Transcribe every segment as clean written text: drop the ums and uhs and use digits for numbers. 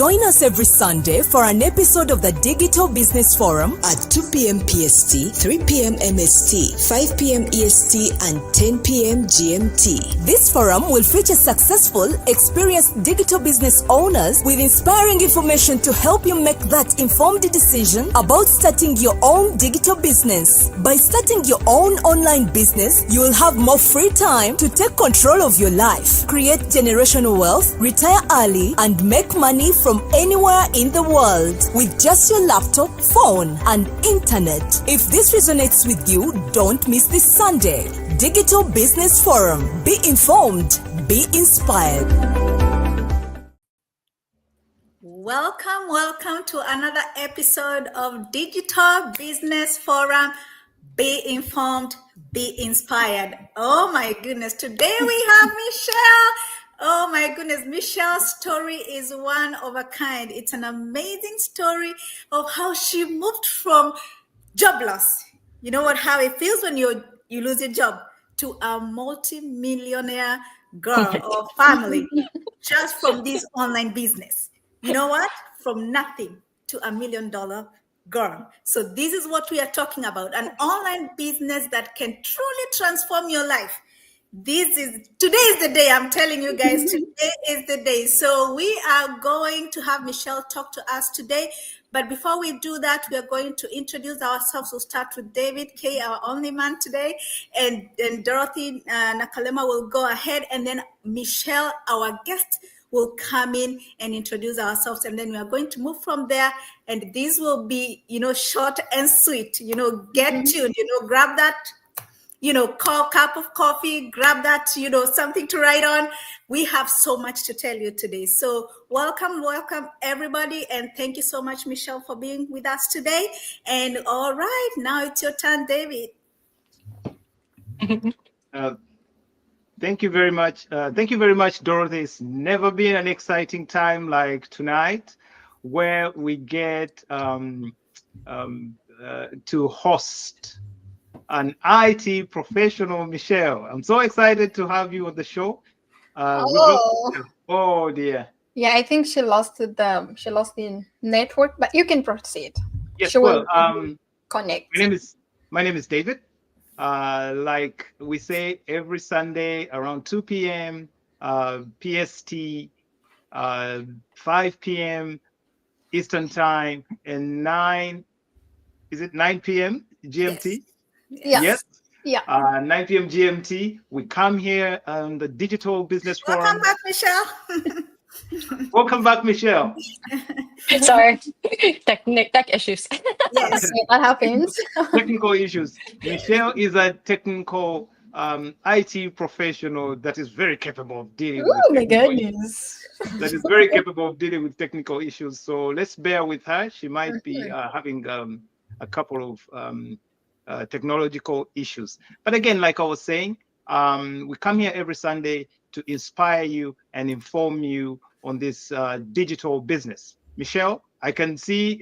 Join us every Sunday for an episode of the Digital Business Forum at 2 p.m. PST, 3 p.m. MST, 5 p.m. EST, and 10 p.m. GMT. This forum will feature successful, experienced digital business owners with inspiring information to help you make that informed decision about starting your own digital business. By starting your own online business, you will have more free time to take control of your life, create generational wealth, retire early, and make money from anywhere in the world with just your laptop, phone, and internet. If this resonates with you, don't miss this Sunday. Digital Business Forum. Be informed, be inspired. Welcome to another episode of Digital Business Forum. Be informed, be inspired. Oh my goodness, today we have Michelle. Oh my goodness, Michelle's story is one of a kind. It's an amazing story of how she moved from job loss. You know how it feels when you lose your job, to a multi-millionaire girl or family just from this online business. You know what? From nothing to $1 million girl. So this is what we are talking about, an online business that can truly transform your life. Today is the day. I'm telling you guys, today is the day. So we are going to have Michelle talk to us today. But before we do that, we are going to introduce ourselves. We'll start with David K, our only man today, and Dorothy Nakalema will go ahead, and then Michelle, our guest, will come in and introduce ourselves, and then we are going to move from there. And this will be, short and sweet. Get tuned. Grab that. Cup of coffee, grab that, something to write on. We have so much to tell you today. So welcome everybody. And thank you so much, Michelle, for being with us today. And all right, now it's your turn, David. Thank you very much. Thank you very much, Dorothy. It's never been an exciting time like tonight, where we get to host an IT professional, Michelle. I'm so excited to have you on the show. Oh dear. Yeah, I think she lost the network, but you can proceed. Yes, she will connect. My name is David. Like we say, every Sunday around 2 p.m. PST, 5 p.m. Eastern Time, and 9 p.m. GMT? Yes. Yeah. 9 p.m. GMT. We come here on the Digital Business Forum. Welcome back, Michelle. Welcome back, Michelle. Sorry, tech issues. Yes, that happens. Technical issues. Michelle is a technical IT professional that is very capable of dealing with. Oh my goodness. That is very capable of dealing with technical issues. So let's bear with her. She might be having a couple of technological issues. But again, like I was saying, we come here every Sunday to inspire you and inform you on this digital business. Michelle, I can see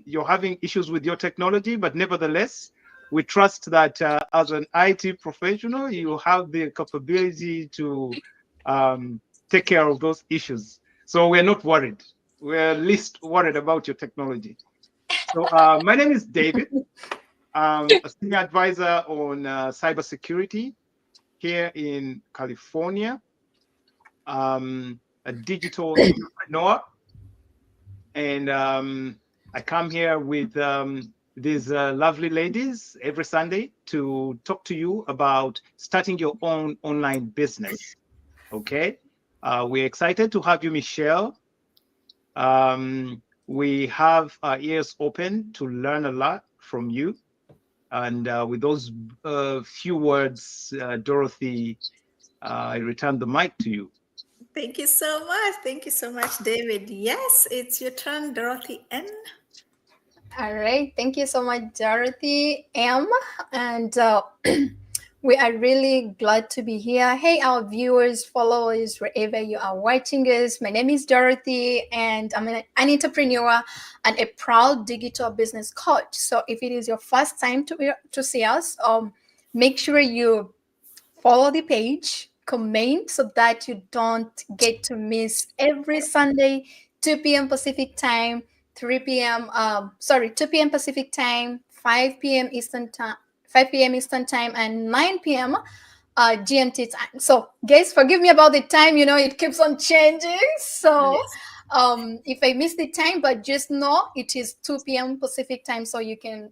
you're having issues with your technology, but nevertheless, we trust that as an IT professional, you have the capability to take care of those issues. So we're not worried. We're least worried about your technology. So my name is David. I'm a senior advisor on cybersecurity here in California. A digital entrepreneur. And I come here with these lovely ladies every Sunday to talk to you about starting your own online business. Okay? We're excited to have you, Michelle. We have our ears open to learn a lot from you. And with those few words, Dorothy, I return the mic to you. Thank you so much. Thank you so much, David. Yes, it's your turn, Dorothy N. All right. Thank you so much, Dorothy M. And we are really glad to be here. Hey, our viewers, followers, wherever you are watching us. My name is Dorothy, and I'm an entrepreneur and a proud digital business coach. So if it is your first time to see us, make sure you follow the page, comment so that you don't get to miss every Sunday 2 p.m. Pacific time, 3 p.m. 2 p.m. Pacific time, 5 p.m. Eastern time, 5 p.m. Eastern time, and 9 p.m. GMT time. So, guys, forgive me about the time. It keeps on changing. So, Yes. if I miss the time, but just know it is 2 p.m. Pacific time, so you can,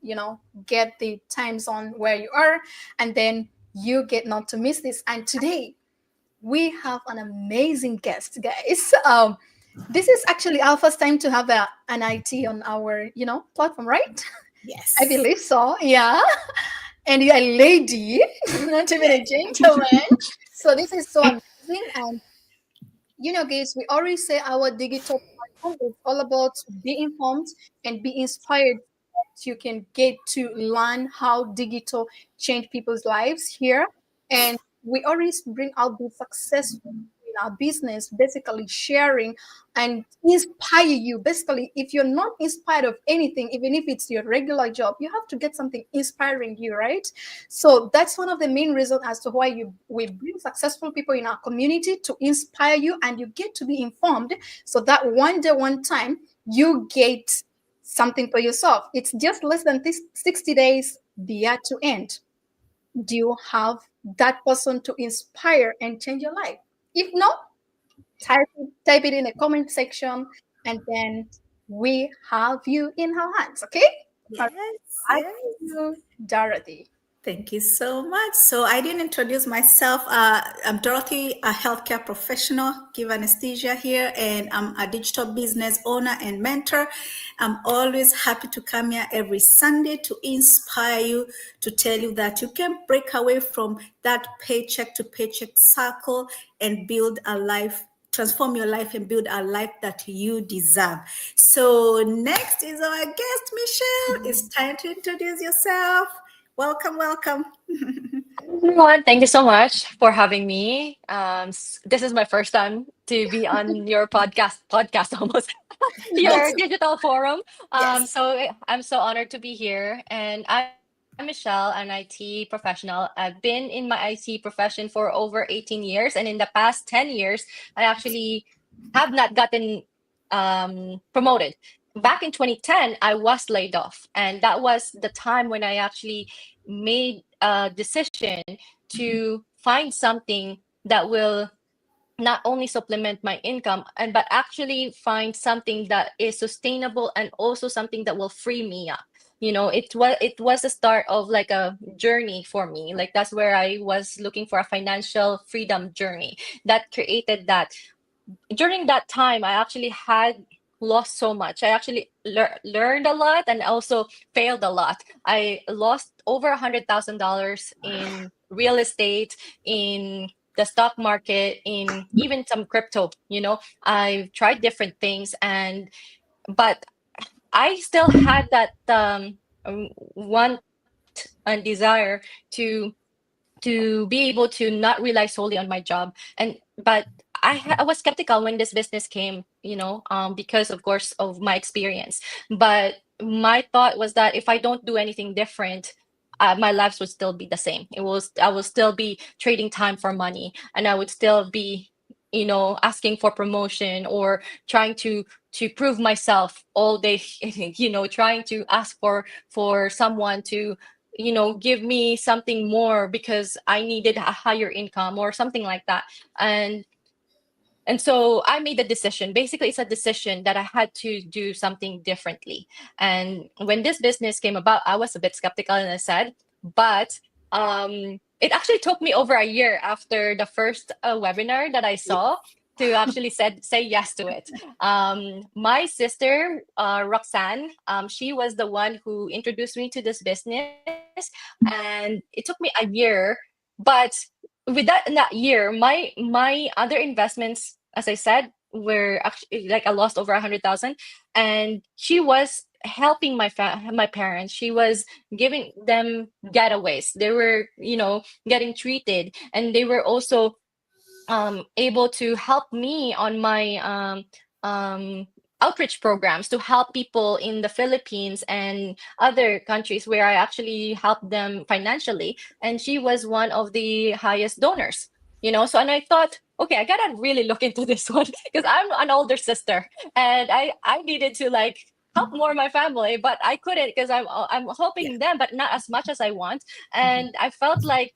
get the time zone where you are, and then you get not to miss this. And today we have an amazing guest, guys. This is actually our first time to have an IT on our, platform, right? I Yes. believe so. Yeah. And you're a lady, not even a gentleman. So this is so amazing. And guys, we always say our digital platform is all about be informed and be inspired. You can get to learn how digital change people's lives here. And we always bring out the successful in our business, basically sharing and inspire you. Basically, if you're not inspired of anything, even if it's your regular job, you have to get something inspiring you, right? So that's one of the main reasons as to why we bring successful people in our community to inspire you, and you get to be informed so that one day, one time, you get something for yourself. It's just less than 60 days the year to end. Do you have that person to inspire and change your life? If not, type it in the comment section, and then we have you in our hands. Okay? All Yes. right. Yes. You, Dorothy. Thank you so much. So I didn't introduce myself. I'm Dorothy, a healthcare professional, give anesthesia here, and I'm a digital business owner and mentor. I'm always happy to come here every Sunday to inspire you, to tell you that you can break away from that paycheck to paycheck cycle and build a life, transform your life and build a life that you deserve. So next is our guest, Michelle. It's time to introduce yourself. Welcome, welcome. Everyone, thank you so much for having me. This is my first time to be on your podcast almost, your digital forum. Yes. I'm so honored to be here. And I'm Michelle, an IT professional. I've been in my IT profession for over 18 years. And in the past 10 years, I actually have not gotten promoted. Back in 2010, I was laid off. And that was the time when I actually made a decision to find something that will not only supplement my income and but actually find something that is sustainable and also something that will free me up. It was the start of like a journey for me. Like that's where I was looking for a financial freedom journey that created that. During that time, I actually had lost so much. I actually learned a lot and also failed a lot. I lost over $100,000 in real estate, in the stock market, in even some crypto. I've tried different things, but I still had that want and desire to be able to not rely solely on my job. But I was skeptical when this business came, because of course of my experience. But my thought was that if I don't do anything different, my lives would still be the same. I will still be trading time for money, and I would still be asking for promotion or trying to prove myself all day, trying to ask for someone to give me something more because I needed a higher income or something like that. And so I made a decision. Basically, it's a decision that I had to do something differently. And when this business came about, I was a bit skeptical, and I said, but it actually took me over a year after the first webinar that I saw to actually say yes to it. My sister, Roxanne, she was the one who introduced me to this business, and it took me a year. But with that, in that year, my other investments, as I said, were actually like I lost over 100,000, and she was helping my parents. She was giving them getaways. They were getting treated, and they were also able to help me on my outreach programs to help people in the Philippines and other countries where I actually helped them financially. And she was one of the highest donors. So, and I thought, okay, I gotta really look into this one because I'm an older sister and I needed to like help more my family, but I couldn't because I'm Yeah. helping them, but not as much as I want. And I felt like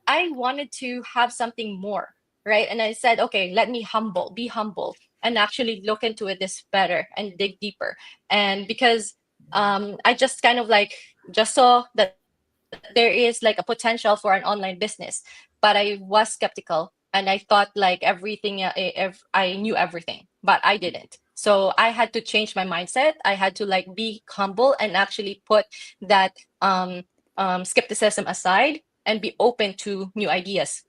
I wanted to have something more, right? And I said, okay, let me be humble, and actually look into it this better and dig deeper. And because I just kind of like just saw that there is like a potential for an online business, but I was skeptical and I thought like everything if I knew everything, but I didn't. So I had to change my mindset. I had to like be humble and actually put that skepticism aside and be open to new ideas.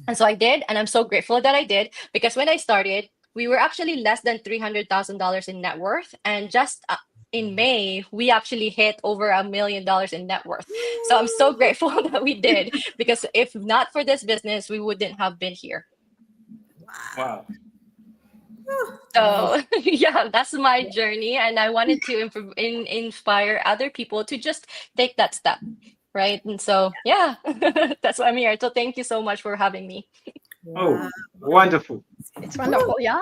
And so I did, and I'm so grateful that I did, because when I started, we were actually less than $300,000 in net worth, and just in May, we actually hit over $1 million in net worth. So I'm so grateful that we did, because if not for this business, we wouldn't have been here. Wow. So yeah, that's my journey, and I wanted to inspire other people to just take that step, right? And so yeah, that's why I'm here. So thank you so much for having me. Oh, wonderful. It's wonderful. Yeah.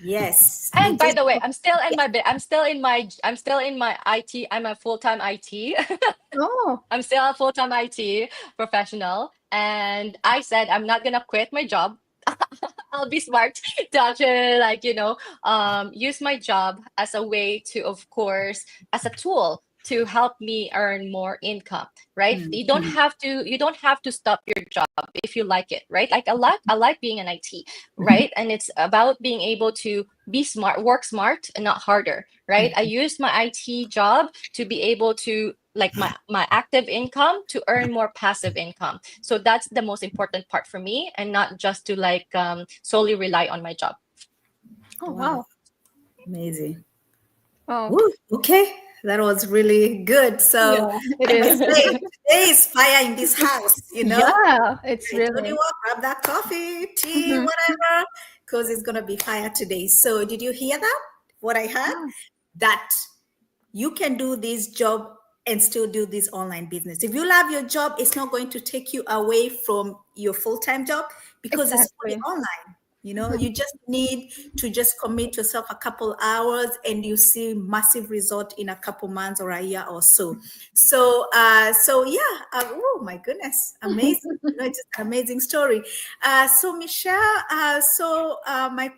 Yes. And It by just the way, I'm still in my IT. I'm a full-time IT. Oh. I'm still a full-time IT professional. And I said I'm not gonna quit my job. I'll be smart to actually like, use my job as a way to, of course, as a tool to help me earn more income, right? You don't have to stop your job if you like it, right? Like I like being an IT, right? And it's about being able to be smart, work smart and not harder, right? I used my IT job to be able to like my active income to earn more passive income. So that's the most important part for me, and not just to like solely rely on my job. Oh, wow. amazing. Oh, Woo, okay, that was really good. So yeah, it I must say, is. today is fire in this house, Yeah, it's Right, Tony, really. walk, grab that coffee, tea, Mhm. whatever, because it's going to be fire today. So, did you hear that? What I heard? Yeah, That you can do this job and still do this online business. If you love your job, it's not going to take you away from your full-time job because it's fully exactly. online. You just need to just commit yourself a couple hours and you see massive result in a couple months or a year or so. So yeah, oh my goodness, amazing. It's just an amazing story. So Michelle, my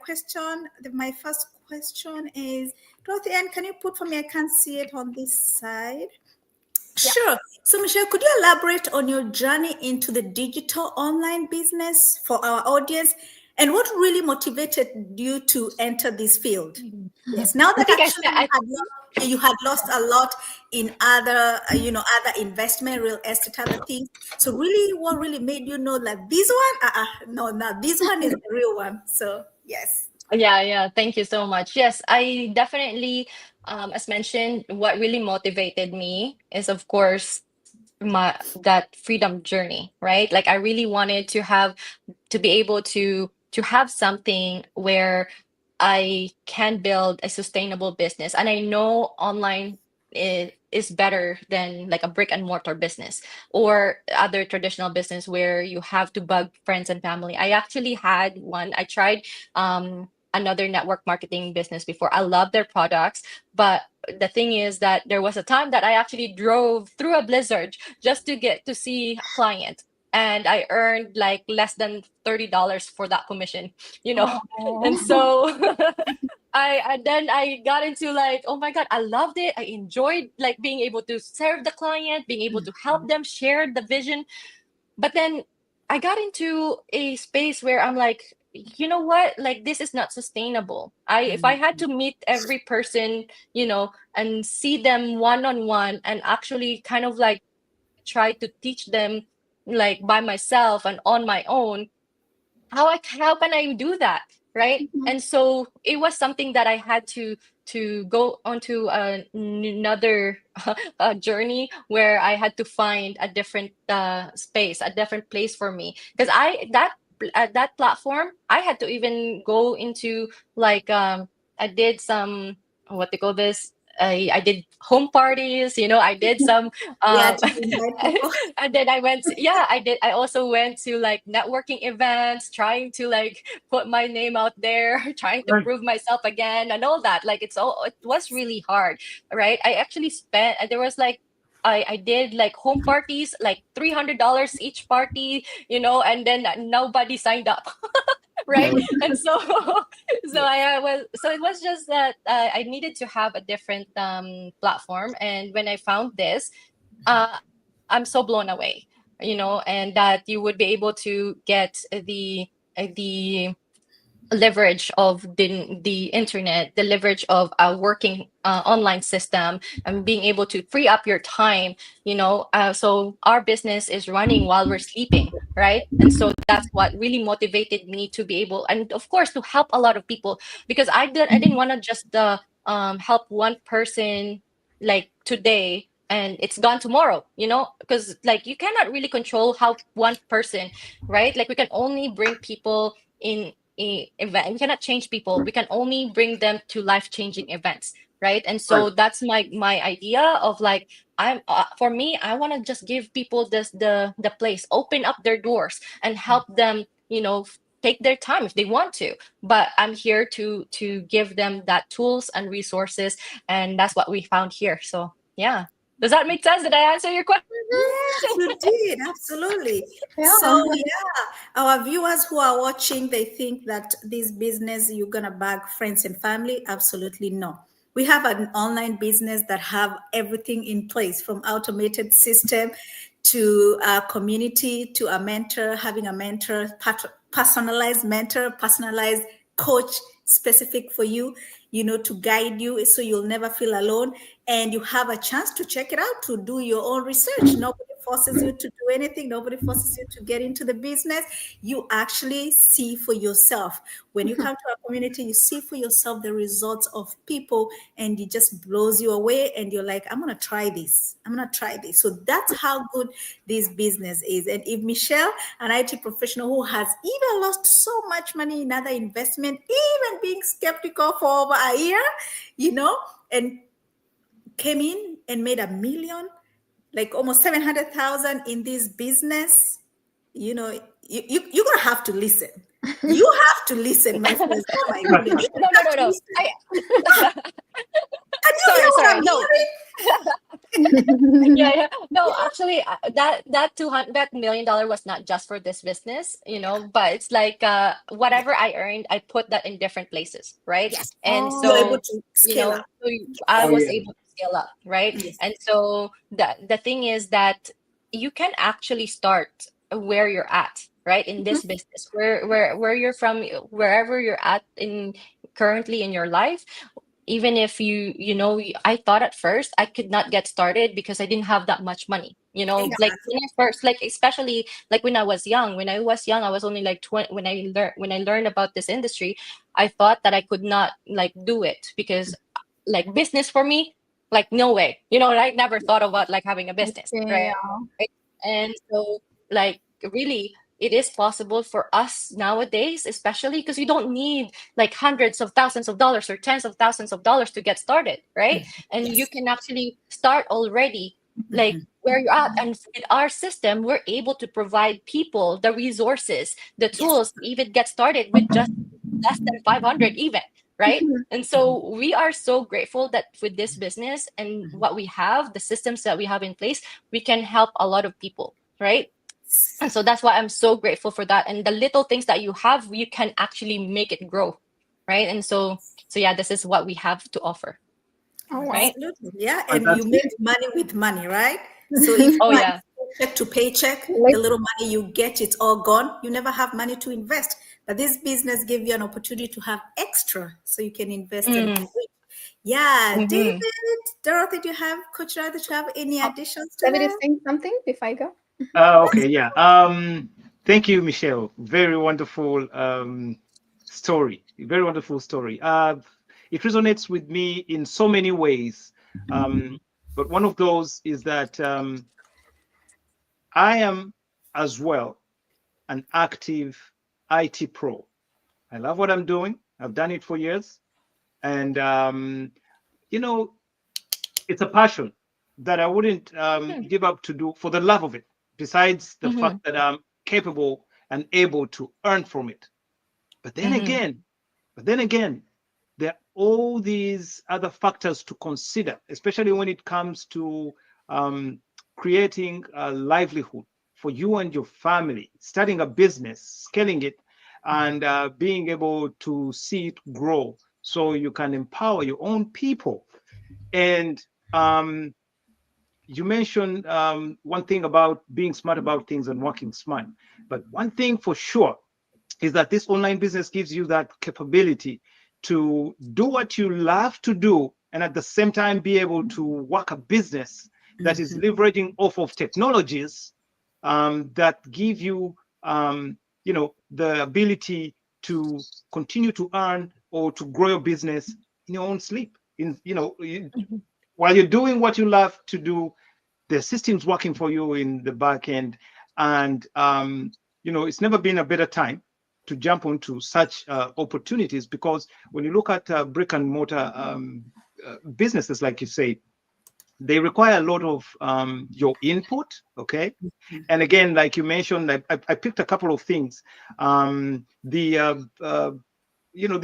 first question is, Dorothy Ann, can you put for me? I can't see it on this side. Yeah. Sure. So, Michelle, could you elaborate on your journey into the digital online business for our audience, and what really motivated you to enter this field? Yes. Now I that think I actually said I you had lost a lot in other, other investment, real estate, other things. So, really, what really made you know that this one, no, this one is the real one. So, yes. Yeah, thank you so much. Yes, I definitely, as mentioned, what really motivated me is, of course, that freedom journey, right? Like I really wanted to be able to have something where I can build a sustainable business. And I know online is better than like a brick and mortar business or other traditional business where you have to bug friends and family. I actually had one. I tried another network marketing business before. I love their products, but the thing is that there was a time that I actually drove through a blizzard just to get to see a client, and I earned like less than $30 for that commission, you know. And Oh. so then I got into like, oh my God, I loved it. I enjoyed like being able to serve the client, being able to help them share the vision. But then I got into a space where I'm like, you know what? Like this is not sustainable. If I had to meet every person, and see them one on one and actually kind of like try to teach them like by myself and on my own, how can I do that, right? And Mhm. so it was something that I had to go onto another journey where I had to find a different space, a different place for me, because I that at that platform I had to even go into like I did some, what they call this, I did home parties, I did some Yeah, um to invite people. and then I also went to like networking events, trying to like put my name out there, trying to Right. prove myself again and all that. Like it was really hard, right? I actually spent there was like I did like home parties, like $300 each party, and then nobody signed up. Right. And so so it was just that I needed to have a different platform. And when I found this, uh I'm so blown away, and that you would be able to get the leverage of the internet, the leverage of a working online system, and being able to free up your time, so our business is running while we're sleeping, right? And so that's what really motivated me to be able, and of course, to help a lot of people, because I didn't want to just help one person like today and it's gone tomorrow, because like you cannot really control how one person, right? Like we can only bring people in event. We cannot change people. We can only bring them to life-changing events, right? And so Right. that's my idea of like I'm for me, I want to just give people this the place, open up their doors and help them, take their time if they want to. But I'm here to give them that tools and resources, and that's what we found here. So yeah. Does that make sense? Did I answer your question? Yes, you did. Absolutely. Yeah. So, yeah, our viewers who are watching, they think that this business, you're going to bag friends and family. Absolutely no. We have an online business that have everything in place, from automated system to a community to a mentor, having a mentor, personalized coach specific for you, to guide you so you'll never feel alone. And you have a chance to check it out, to do your own research. Nobody forces you to do anything. Nobody forces you to get into the business. You actually see for yourself. When you come to our community, you see for yourself the results of people, and it just blows you away. And you're like, I'm going to try this. I'm going to try this. So that's how good this business is. And if Michelle, an IT professional who has even lost so much money in other investment, even being skeptical for over a year, and came in and made $1 million, like almost 700,000 in this business, you're gonna have to listen. You have to listen, my friends. Oh my Right. goodness. You have to No. listen. Can you hear what Sorry. I'm No. hearing? Yeah. No, actually, that $1 million was not just for this business, but it's like whatever I earned, I put that in different places, right? Yes. And You're able so, to scale up. I Oh was yeah. able to scale up, right? Yes. And so the thing is that you can actually start where you're at, right? In this business, where you're from, wherever you're at in currently in your life. Even if I thought at first I could not get started because I didn't have that much money, like Exactly. when I first, like especially like when I was young. I was only like 20 when I learned about this industry. I thought that I could not like do it because like business for me, like no way, I never thought about like having a business, Okay. right? And so like really it is possible for us nowadays, especially because you don't need like hundreds of thousands of dollars or tens of thousands of dollars to get started, right? And you Yes. can actually start already like where you're at. And with our system, we're able to provide people the resources, the Yes. tools, even get started with just less than 500 even, right? And so we are so grateful that with this business and what we have, the systems that we have in place, we can help a lot of people, right? And so that's why I'm so grateful for that. And the little things that you have, you can actually make it grow, right? And so yeah, this is what we have to offer, Oh, wow. right? Absolutely. Yeah. And you Fantastic. make money with money, right? So if Oh you are yeah. paycheck to paycheck, the Like, little money you get, it's all gone. You never have money to invest. But this business gave you an opportunity to have extra so you can invest and Mm, grow it. Yeah. David, mm-hmm. Dorothy, do you have, Coach Dorothy, do you have any oh, additions to David is that? saying something before I go. Okay, yeah. Thank you, Michelle. Very wonderful story. Very wonderful story. It resonates with me in so many ways. But one of those is that I am as well an active IT pro. I love what I'm doing. I've done it for years. And you know, it's a passion that I wouldn't give up to do for the love of it, besides the Mm-hmm. fact that I'm capable and able to earn from it. But then Mm-hmm. again, but then again, there are all these other factors to consider, especially when it comes to um, creating a livelihood for you and your family, starting a business, scaling it, and being able to see it grow so you can empower your own people. And um, you mentioned one thing about being smart about things and working smart. But one thing for sure is that this online business gives you that capability to do what you love to do and at the same time be able to work a business that is leveraging off of technologies that give you the ability to continue to earn or to grow your business in your own sleep Mm-hmm. while you're doing what you love to do. The system's working for you in the back end, and it's never been a better time to jump onto such opportunities, because when you look at brick and mortar businesses, like you say, they require a lot of your input. Okay, and again, like you mentioned, I picked a couple of things. The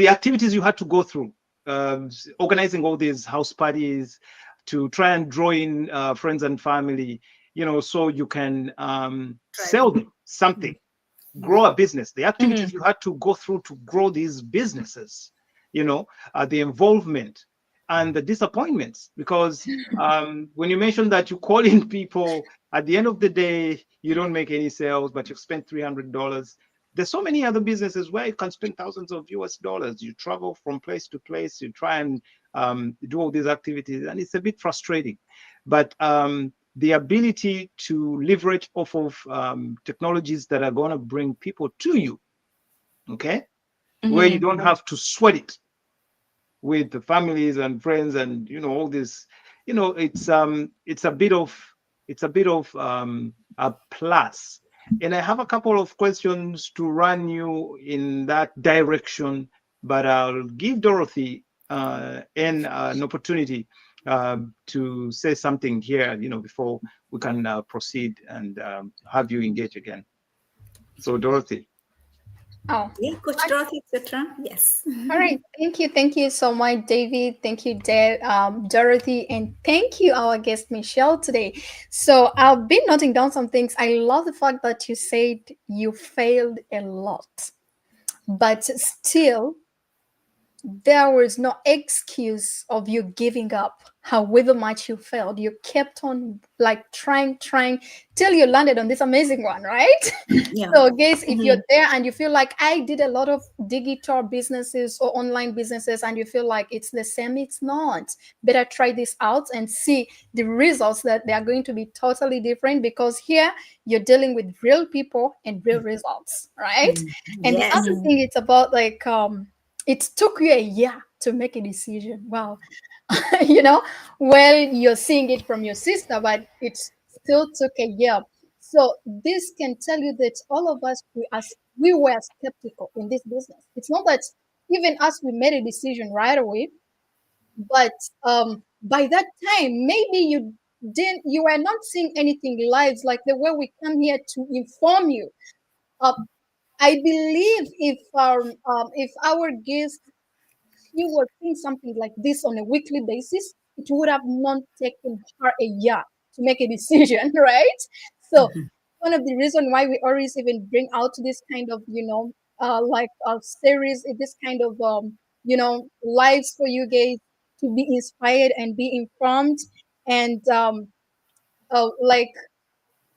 activities you had to go through, organizing all these house parties to try and draw in friends and family, so you can Right. sell them something, grow a business, the Mm-hmm. activities you had to go through to grow these businesses, the involvement and the disappointments. Because when you mentioned that you call in people, at the end of the day, you don't make any sales, but you've spent $300. There's so many other businesses where you can spend thousands of US dollars. You travel from place to place, you try and do all these activities, and it's a bit frustrating. But the ability to leverage off of technologies that are going to bring people to you, okay, where you Mm-hmm. don't have to sweat it with the families and friends and all this, it's a bit of a plus. And I have a couple of questions to run you in that direction, but I'll give Dorothy an opportunity to say something here, before we can proceed and have you engage again. So Dorothy. Oh, Yeah, Coach Dorothy, etc. Yes. all right. Thank you so much, David. Thank you, Dorothy, and thank you, our guest Michelle today. So I've been noting down some things. I love the fact that you said you failed a lot, but still there was no excuse of you giving up. However much you failed, you kept on like trying till you landed on this amazing one, right? Yeah. So, guys, if you're Mm-hmm. there and you feel like I did a lot of digital businesses or online businesses and you feel like it's the same, it's not. Better try this out and see the results, that they are going to be totally different, because here you're dealing with real people and real results, right? And the Yes. other thing, it's about like it took you a year to make a decision. Wow. you know, well, you're seeing it from your sister, but it still took a year. So this can tell you that all of us, we were skeptical in this business. It's not that even us, we made a decision right away, but by that time, maybe you were not seeing anything live like the way we come here to inform you. Uh, I believe if our guest, you were seeing something like this on a weekly basis, it would have not taken her a year to make a decision, right? So one of the reasons why we always even bring out this kind of, like series, this kind of, lives for you guys to be inspired and be informed. And like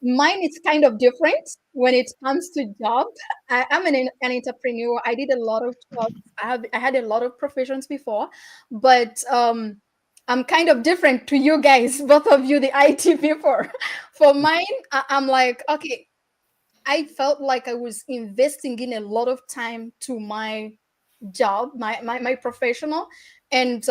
mine is kind of different when it comes to job. I'm an entrepreneur. I did a lot of jobs. I had a lot of professions before, but I'm kind of different to you guys, both of you, the IT people. For mine, I'm like, okay, I felt like I was investing in a lot of time to my job, my professional, and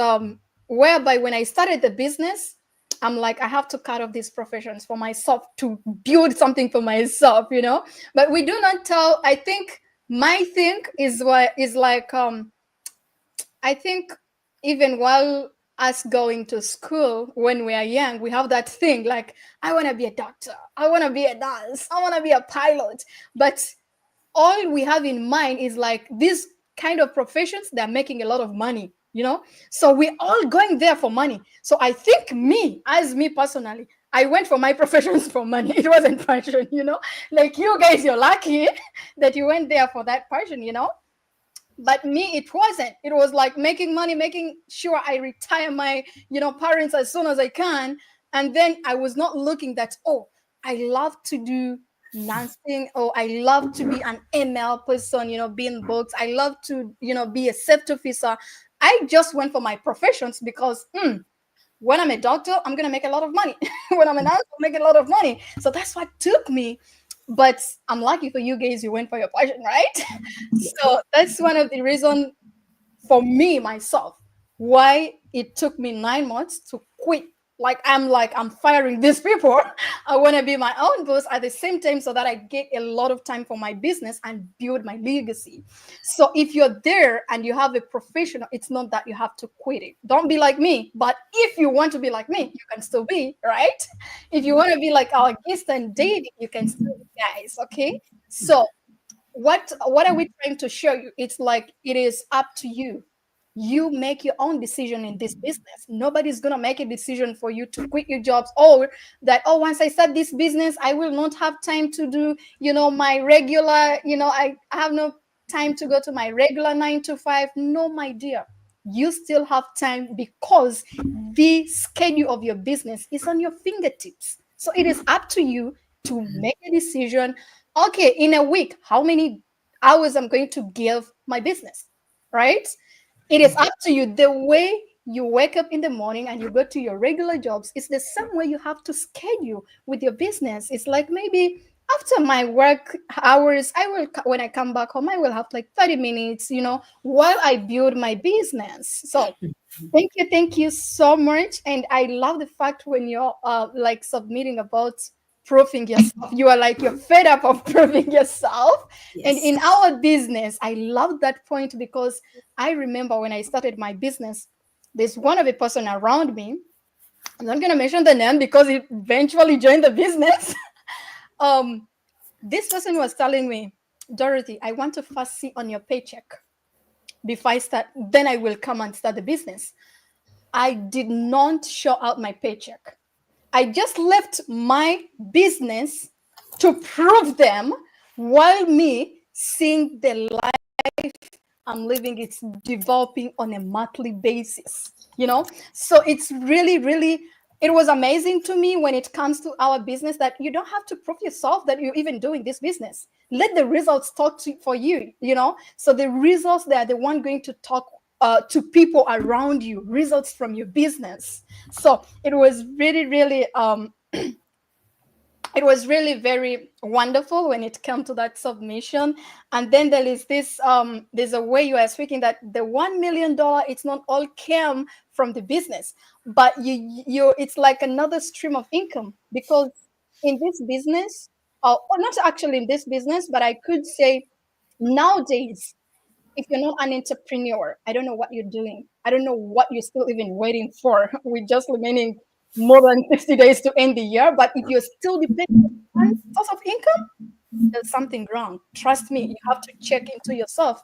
whereby when I started the business, I'm like, I have to cut off these professions for myself to build something for myself. But we do not tell. I think my thing is what is like I think even while us going to school when we are young, we have that thing like, I want to be a doctor, I want to be a nurse, I want to be a pilot. But all we have in mind is like these kind of professions, they're making a lot of money, so we're all going there for money. So I think me personally, I went for my professions for money. It wasn't passion, like you guys, you're lucky that you went there for that passion, but me, it wasn't. It was like making money, making sure I retire my parents as soon as I can. And then I was not looking that, oh, I love to do dancing, or I love to be an ML person, be in books, I love to be a safety officer. I just went for my professions because when I'm a doctor, I'm gonna make a lot of money. When I'm an nurse, I'll make a lot of money. So that's what took me. But I'm lucky for you guys, you went for your passion, right? So that's one of the reasons for me myself why it took me 9 months to quit. I'm firing these people. I want to be my own boss at the same time, so that I get a lot of time for my business and build my legacy. So if you're there and you have a professional, it's not that you have to quit it. Don't be like me. But if you want to be like me, you can still be, right? If you want to be like our guest and David, you can still be, guys. Okay. So what are we trying to show you? It's like it is up to you. You make your own decision in this business. Nobody's gonna make a decision for you to quit your jobs, or that, oh, once I start this business, I will not have time to do my regular, I have no time to go to my regular 9 to 5. No, my dear, you still have time, because the schedule of your business is on your fingertips. So it is up to you to make a decision. Okay, in a week, how many hours I'm going to give my business, right? It is up to you. The way you wake up in the morning and you go to your regular jobs, it's the same way you have to schedule with your business. It's like, maybe after my work hours, when I come back home, I will have like 30 minutes, while I build my business. So thank you so much. And I love the fact when you're like submitting about proving yourself. You are like, you're fed up of proving yourself. Yes. And in our business, I love that point, because I remember when I started my business, there's one of a person around me. I'm not gonna mention the name because he eventually joined the business. This person was telling me, Dorothy, I want to first see on your paycheck before I start, then I will come and start the business. I did not show out my paycheck. I just left my business to prove them, while me seeing the life I'm living, it's developing on a monthly basis, So it's really, really, it was amazing to me when it comes to our business, that you don't have to prove yourself that you're even doing this business. Let the results talk for you, So the results, they are the one going to talk to people around you, results from your business. So it was really, really it was really very wonderful when it came to that submission. And then there is this there's a way you are speaking that the $1 million, it's not all came from the business, but you it's like another stream of income, because in this business, or not actually in this business, but I could say nowadays, if you're not an entrepreneur, I don't know what you're doing. I don't know what you're still even waiting for. We're just remaining more than 60 days to end the year. But if you're still depending on one source of income, there's something wrong. Trust me, you have to check into yourself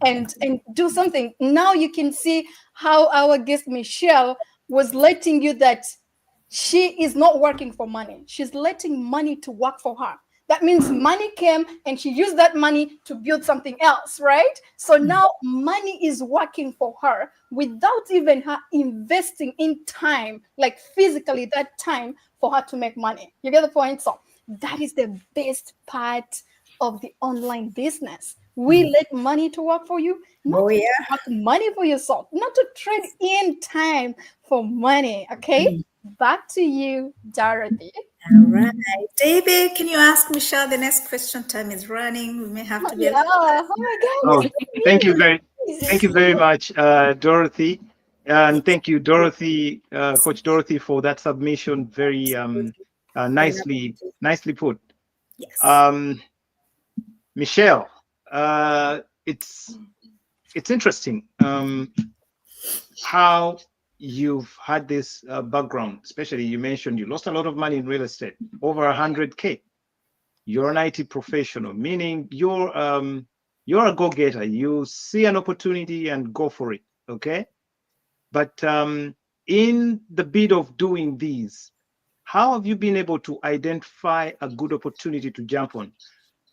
and do something. Now you can see how our guest Michelle was letting you that she is not working for money. She's letting money to work for her. That means money came and she used that money to build something else, right? So now money is working for her without even her investing in time, like physically that time for her to make money. You get the point? So that is the best part of the online business. We let money to work for you, not to work money for yourself, not to trade in time for money. Okay? Back to you, Dorothy. All right. David, can you ask Michelle the next question? Time is running. We may have to be Oh my God. Thank you very much, Dorothy. And thank you, Dorothy, Coach Dorothy, for that submission. Very nicely put. Yes. Michelle, it's interesting how you've had this background, especially you mentioned you lost a lot of money in real estate, over 100K. You're an IT professional, meaning you're a go-getter. You see an opportunity and go for it. Okay. But in the bid of doing these, how have you been able to identify a good opportunity to jump on?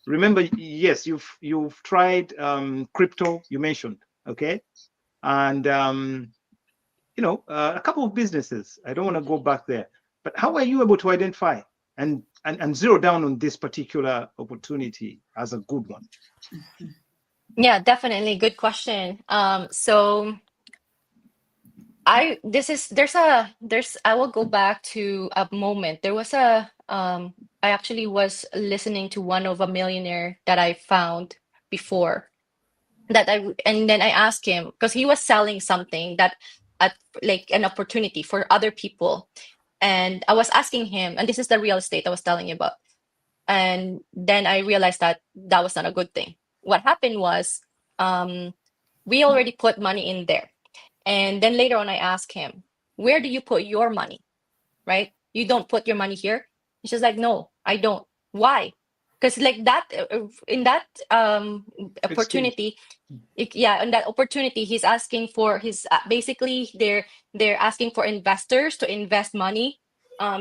Remember, yes, you've tried crypto, you mentioned, okay, and a couple of businesses. I don't want to go back there, but how are you able to identify and zero down on this particular opportunity as a good one? Yeah, definitely. Good question. So I will go back to a moment. There was I actually was listening to one of a millionaire that I found before and then I asked him because he was selling something that at like an opportunity for other people. And I was asking him, and this is the real estate I was telling you about. And then I realized that that was not a good thing. What happened was, we already put money in there. And then later on, I asked him, where do you put your money? Right? You don't put your money here. He's just like, no, I don't. Why? Because like that, in that opportunity, yeah, in that opportunity, he's asking for basically they're asking for investors to invest money,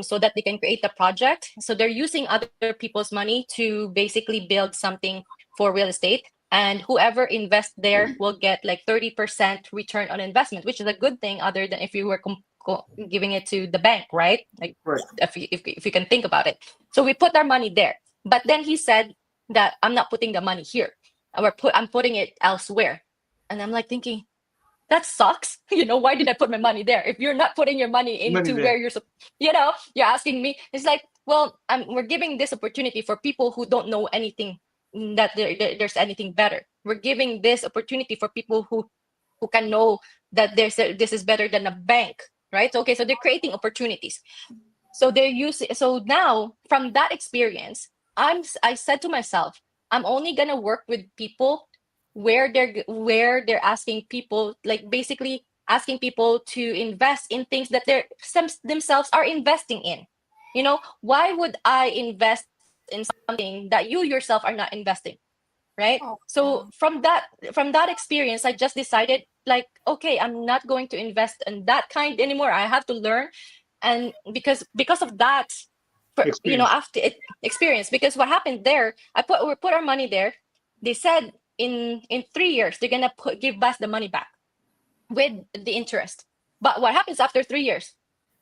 so that they can create the project. So they're using other people's money to basically build something for real estate. And whoever invests there will get like 30% return on investment, which is a good thing, other than if you were giving it to the bank, right? Like, Right. if you can think about it. So we put our money there. But then he said that I'm not putting the money here. I'm putting it elsewhere. And I'm like thinking, that sucks. Why did I put my money there? If you're not putting your money into where you're asking me. It's like, well, we're giving this opportunity for people who don't know anything, that there's anything better. We're giving this opportunity for people who can know that this is better than a bank, right? Okay, so they're creating opportunities. So now from that experience, I said to myself, I'm only gonna work with people where they're asking people, like basically asking people to invest in things that they themselves are investing in. Why would I invest in something that you yourself are not investing? Right? So from that experience, I just decided, like, okay, I'm not going to invest in that kind anymore. I have to learn. And because of that, Experience. after experience, because what happened there, we put our money there. They said in 3 years they're gonna give us the money back with the interest. But what happens after 3 years?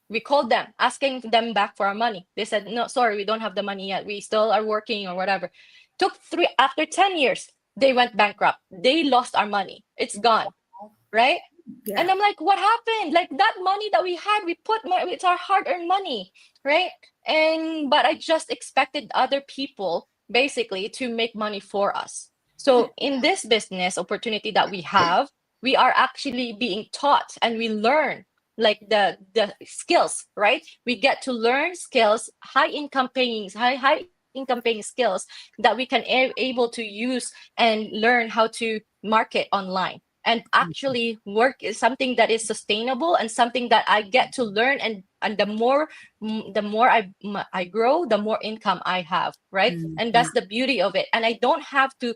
We called them asking them back for our money. They said, no, sorry, we don't have the money yet. We still are working or whatever. After 10 years, they went bankrupt. They lost our money. It's gone. Right? Yeah. And I'm like, what happened? Like, that money that we had, it's our hard-earned money, right? But I just expected other people basically to make money for us. So in this business opportunity that we have, we are actually being taught and we learn like the skills, right? We get to learn skills, high income paying skills that we can able to use and learn how to market online. And actually work is something that is sustainable and something that I get to learn, and the more I grow, the more income I have, right? And that's the beauty of it. And I don't have to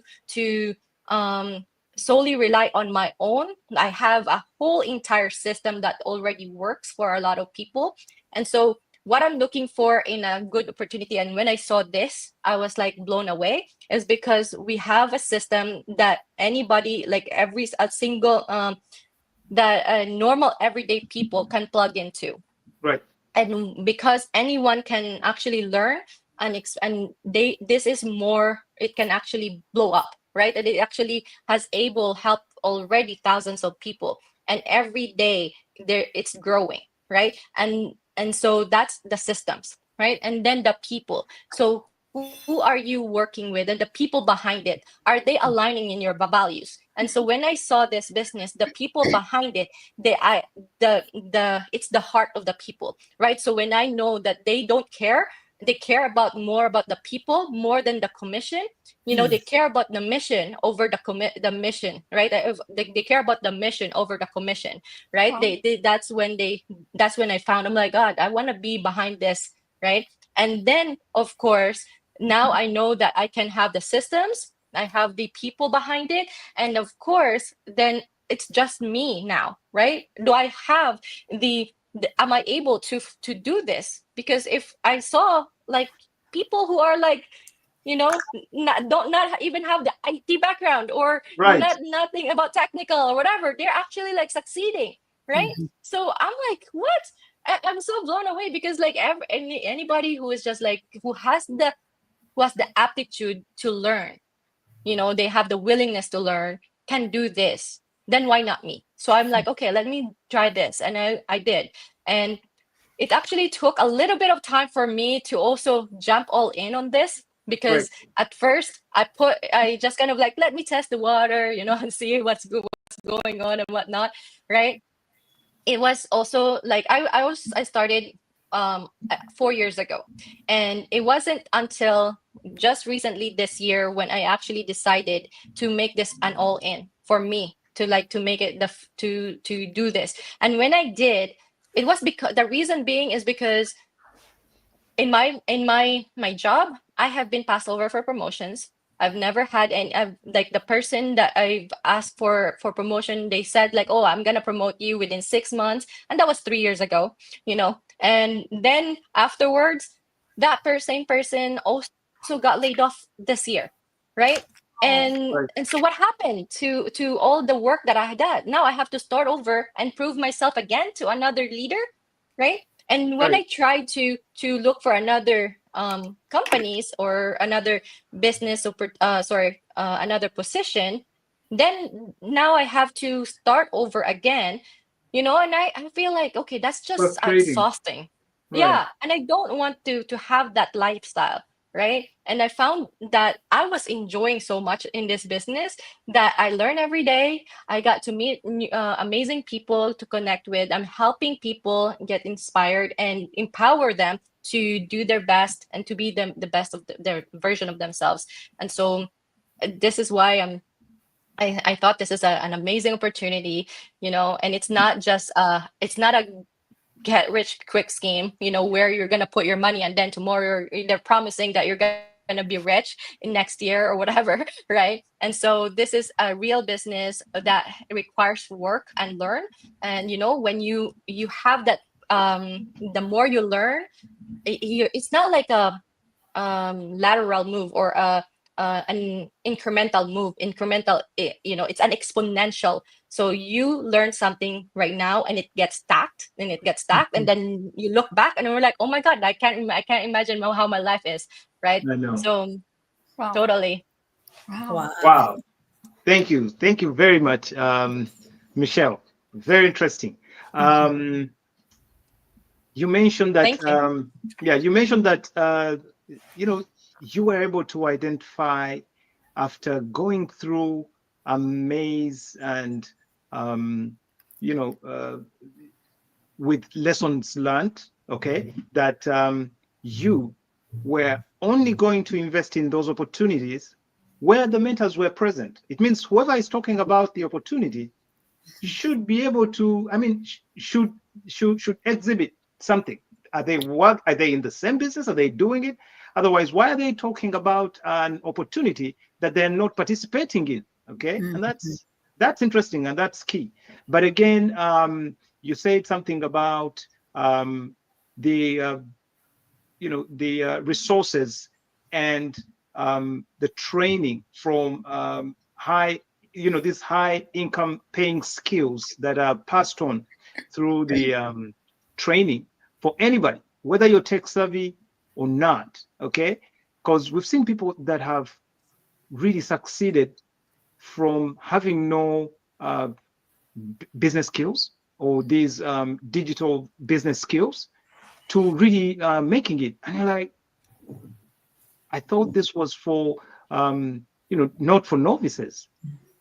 solely rely on my own. I have a whole entire system that already works for a lot of people. And so what I'm looking for in a good opportunity, and when I saw this, I was like blown away, is because we have a system that anybody, like a single that normal everyday people can plug into. Right. And because anyone can actually learn this is more, it can actually blow up, right? And it actually has helped already thousands of people, and every day it's growing, right? And so that's the systems, right? And then the people. So who are you working with, and the people behind it, are they aligning in your values? And so when I saw this business, the people behind it, it's the heart of the people, right? So when I know that they don't care, they care about more about the people more than the commission. You know, they care about the mission over the mission, right? They care about the mission over the commission, right? Wow. That's when I found, I'm like, God, I want to be behind this, right? And then of course, now I know that I can have the systems, I have the people behind it, and of course, then it's just me now, right? Do I have am I able to do this? Because if I saw like people who are like, you know, not even have the IT background or Right. nothing about technical or whatever, they're actually like succeeding, right? So I'm like, what? I'm so blown away, because like anybody who is just like who has the aptitude to learn, you know, they have the willingness to learn, can do this, then why not me? So I'm like, okay, let me try this. And I did. And it actually took a little bit of time for me to also jump all in on this, because at first I just kind of like, let me test the water, you know, and see what's going on and whatnot, right? It was also like I started 4 years ago, and it wasn't until just recently this year when I actually decided to make this an all in for me, to make it to do this. And when I did, it was because the reason being is because in my job, I have been passed over for promotions. I've never had any. Like the person that I've asked for promotion, they said like, "Oh, I'm gonna promote you within 6 months," and that was 3 years ago, you know. And then afterwards, that same person also got laid off this year, right? And so what happened to all the work that I had done? Now I have to start over and prove myself again to another leader, right? And when I tried to look for another companies or another business or another position, then now I have to start over again, you know. And I feel like, okay, that's just exhausting. Yeah, and I don't want to have that lifestyle, right? And I found that I was enjoying so much in this business that I learn every day. I got to meet amazing people to connect with. I'm helping people get inspired and empower them to do their best and to be the best of their version of themselves. And so this is why I thought this is an amazing opportunity, you know. And it's not just it's not a get rich quick scheme, you know, where you're going to put your money and then tomorrow they're promising that you're going to be rich in next year or whatever, right? And so this is a real business that requires work and learn. And you know, when you have that the more you learn, it's not like a lateral move or an incremental move. You know, it's an exponential. So you learn something right now and it gets stacked and it gets stacked, and then you look back and we're like, oh my God, I can't imagine how my life is, right? I know. So Wow. totally. Wow. Thank you very much, Michelle. Very interesting. You mentioned that you mentioned that you know, you were able to identify after going through a maze and you know, with lessons learned, okay, that you were only going to invest in those opportunities where the mentors were present. It means whoever is talking about the opportunity should be able to, I mean, should exhibit something. Are they in the same business? Are they doing it? Otherwise, why are they talking about an opportunity that they're not participating in? Okay, and that's interesting and that's key. But again, you said something about the you know, the resources and the training from high, you know, these high income paying skills that are passed on through the training for anybody, whether you're tech savvy or not, okay? Because we've seen people that have really succeeded from having no business skills or these digital business skills to really making it. And you're like, I thought this was for, you know, not for novices.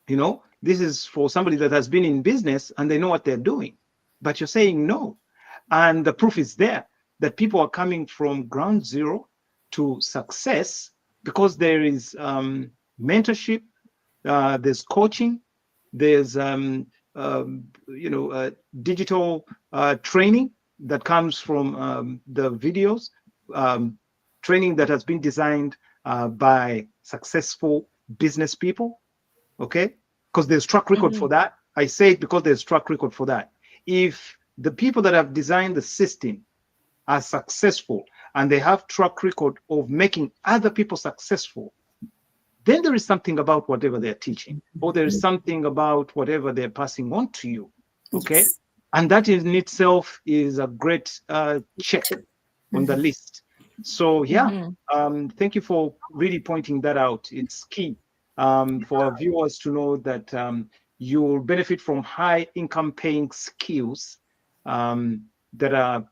You know, this is for somebody that has been in business and they know what they're doing. But you're saying no. And the proof is there that people are coming from ground zero to success because there is mentorship, there's coaching, there's digital training that comes from the videos, training that has been designed by successful business people. Okay, because there's track record for that. I say it because there's track record for that. If the people that have designed the system are successful and they have track record of making other people successful, then there is something about whatever they're teaching, or there is something about whatever they're passing on to you. Okay. Yes. And that in itself is a great check on the list. So yeah, thank you for really pointing that out. It's key for our viewers to know that you'll benefit from high income paying skills that are,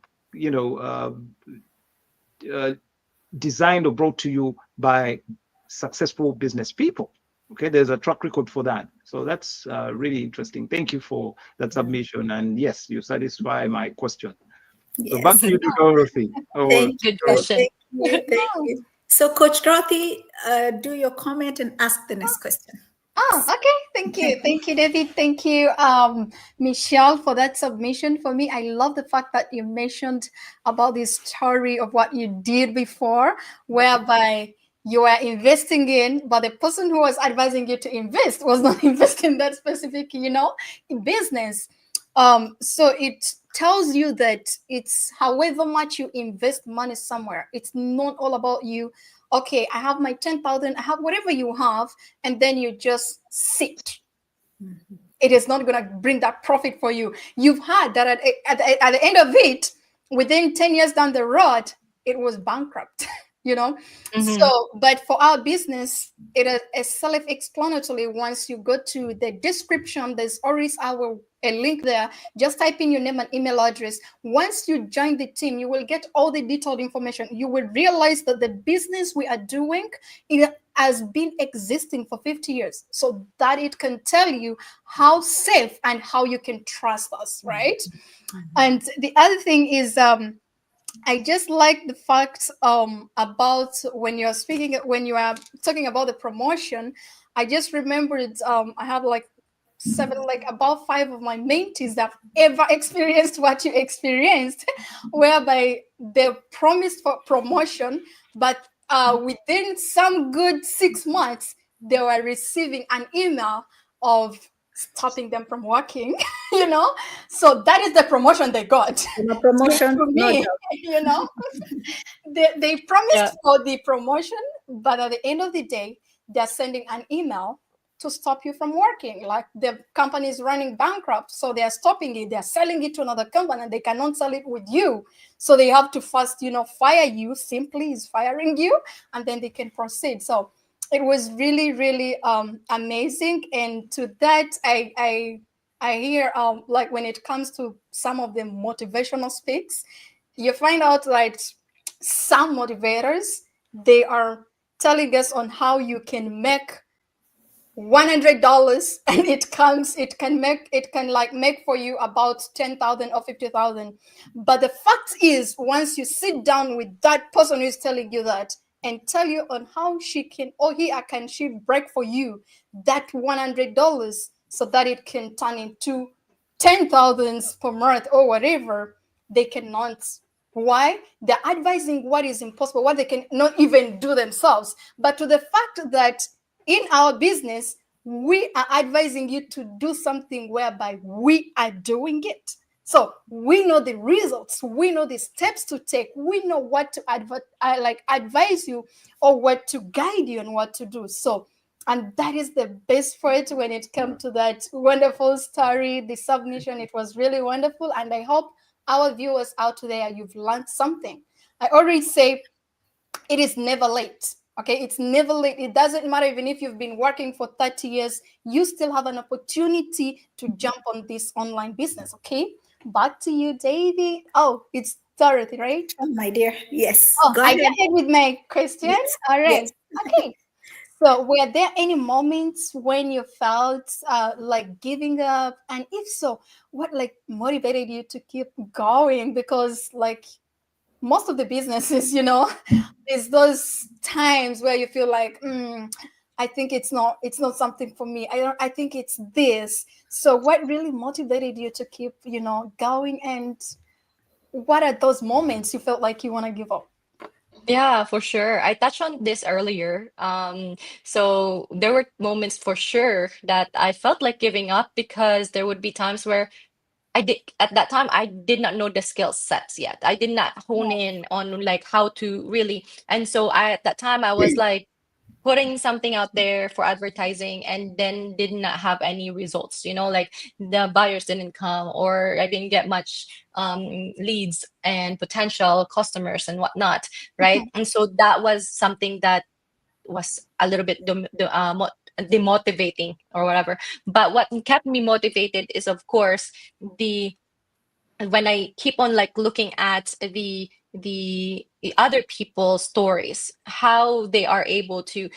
designed or brought to you by successful business people. Okay, there's a track record for that. So that's really interesting. Thank you for that submission. And yes, you satisfy my question. Yes. So back to you, Dorothy. Thank you. Good question. Thank you. So, Coach Dorothy, do your comment and ask the next question. Oh, okay. Thank you. Thank you, David. Thank you, Michelle, for that submission. For me, I love the fact that you mentioned about this story of what you did before, whereby you were investing in, but the person who was advising you to invest was not investing in that specific, in business. So it tells you that it's however much you invest money somewhere, it's not all about you. Okay, I have my 10,000, I have whatever you have, and then you just sit. It is not going to bring that profit for you. You've had that at the end of it, within 10 years down the road, it was bankrupt. So, but for our business, it is self-explanatory. Once you go to the description, there's always a link there. Just type in your name and email address. Once you join the team, you will get all the detailed information. You will realize that the business we are doing, it has been existing for 50 years, so that it can tell you how safe and how you can trust us, right? And the other thing is, I just like the fact about when you are talking about the promotion. I just remembered I have about 5 of my mentees that have ever experienced what you experienced, whereby they promised for promotion, but within some good 6 months, they were receiving an email of stopping them from working. So that is the promotion they got. No promotion, To no me, job. they promised Yeah. for the promotion, but at the end of the day, they're sending an email to stop you from working. Like the company is running bankrupt, so they are stopping it. They're selling it to another company, and they cannot sell it with you. So they have to first, fire you. Simply is firing you, and then they can proceed. So it was really, really amazing. And to that, I hear like when it comes to some of the motivational speaks, you find out like some motivators, they are telling us on how you can make $100, and it can like make for you about 10,000 or 50,000. But the fact is, once you sit down with that person who is telling you that and tell you on how she can or she break for you that $100 so that it can turn into 10,000 per month or whatever, they cannot. Why? They're advising what is impossible, what they can not even do themselves. But to the fact that in our business, we are advising you to do something whereby we are doing it. So we know the results, we know the steps to take, we know what to advise you or what to guide you on what to do. So, and that is the best part when it comes to that wonderful story, the submission. It was really wonderful, and I hope our viewers out there, you've learned something. I always say it is never late. Okay, it's never late. It doesn't matter even if you've been working for 30 years, you still have an opportunity to jump on this online business. Okay, back to you, Davey. Oh, it's Dorothy, right? Oh, my dear. Yes. Oh, Go I ahead. get ahead with my question. Yes. All right. Yes. Okay. So, were there any moments when you felt like giving up? And if so, what like motivated you to keep going? Because like most of the businesses, you know, there's those times where you feel like, I think it's not something for me. I think it's this. So what really motivated you to keep, you know, going, and what are those moments you felt like you want to give up? Yeah, for sure. I touched on this earlier. So there were moments for sure that I felt like giving up because there would be times where I did at that time I did not know the skill sets yet. I did not hone in on like how to really, and so I at that time I was like putting something out there for advertising and then did not have any results, you know, like the buyers didn't come or I didn't get much leads and potential customers and whatnot, right? And so that was something that was a little bit demotivating or whatever. But what kept me motivated is, of course, the when I keep on like looking at the other people's stories, how they are able to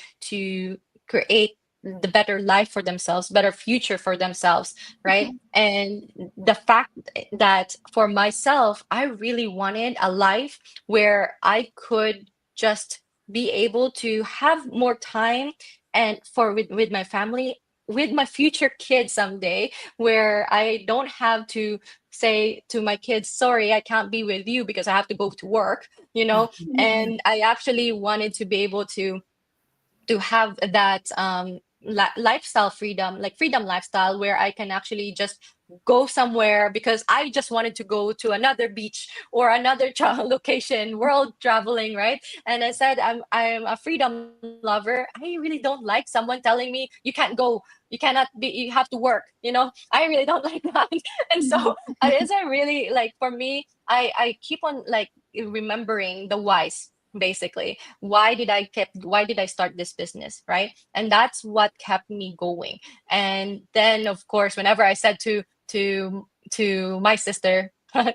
create the better life for themselves, better future for themselves, right? And the fact that for myself, I really wanted a life where I could just be able to have more time and for with my family, with my future kids someday, where I don't have to say to my kids, sorry, I can't be with you because I have to go to work, you know. And I actually wanted to be able to have that lifestyle freedom, like freedom lifestyle, where I can actually just go somewhere because I just wanted to go to another beach or another travel location, world traveling, right? And I said, I'm a freedom lover. I really don't like someone telling me you can't go, you cannot be, you have to work, you know. I really don't like that. And so as I really like, for me, I keep on like remembering the whys, basically. Why did I start this business, right? And that's what kept me going. And then of course, whenever I said to my sister,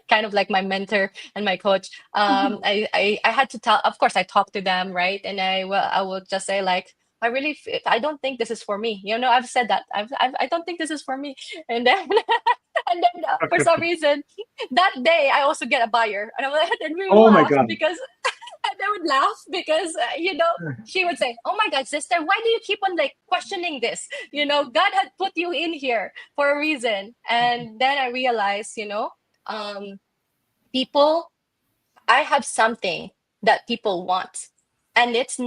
kind of like my mentor and my coach, I had to tell, of course I talked to them, right? And I will just say like, I don't think this is for me, you know. I've said that I don't think this is for me. And then and then for some reason that day I also get a buyer, and I'm like, and we Oh my laughed God. because and they would laugh because you know, she would say, oh my god, sister, why do you keep on like questioning this? You know, God had put you in here for a reason. And then I realized, you know, um people, I have something that people want, and it's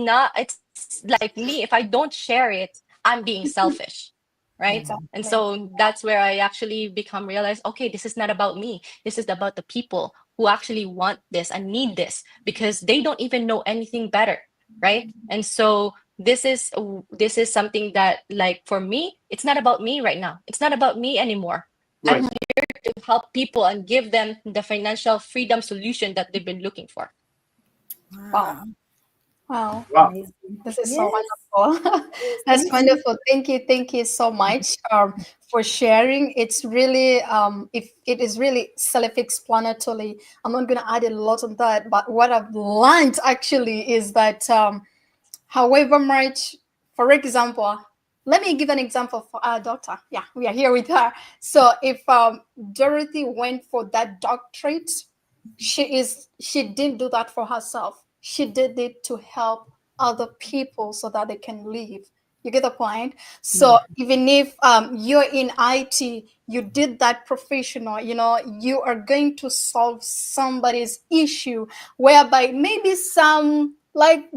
like me, if I don't share it, I'm being selfish, right? And Exactly. so that's where I actually become realize, okay, this is not about me, this is about the people who actually want this and need this because they don't even know anything better, right? And so this is something that, like, for me, it's not about me right now, it's not about me anymore. I'm Right. here to help people and give them the financial freedom solution that they've been looking for. Wow. Wow. Wow. Wow. Amazing. This is so Yes. wonderful. Yes. That's Thank you. wonderful. Thank you so much for sharing. It's really if it is really self-explanatory. I'm not gonna add a lot on that, but what I've learned actually is that however much, for example, let me give an example for our daughter. Yeah, we are here with her. So if Dorothy went for that doctorate, she didn't do that for herself. She did it to help other people so that they can live. You get the point? So even if you're in IT, you did that professional, you know, you are going to solve somebody's issue whereby maybe some like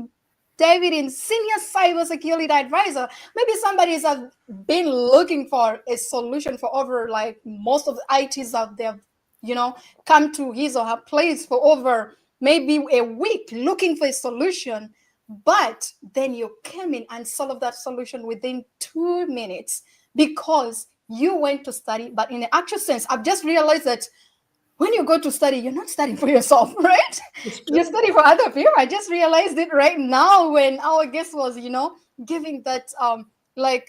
David in senior cybersecurity advisor. Maybe somebody's have been looking for a solution for over like most of the ITs out there, you know, come to his or her place for over maybe a week looking for a solution. But then you came in and solved that solution within 2 minutes because you went to study. But in the actual sense, I've just realized that when you go to study, you're not studying for yourself, right? It's You true. study for other people. I just realized it right now when our guest was, you know, giving that like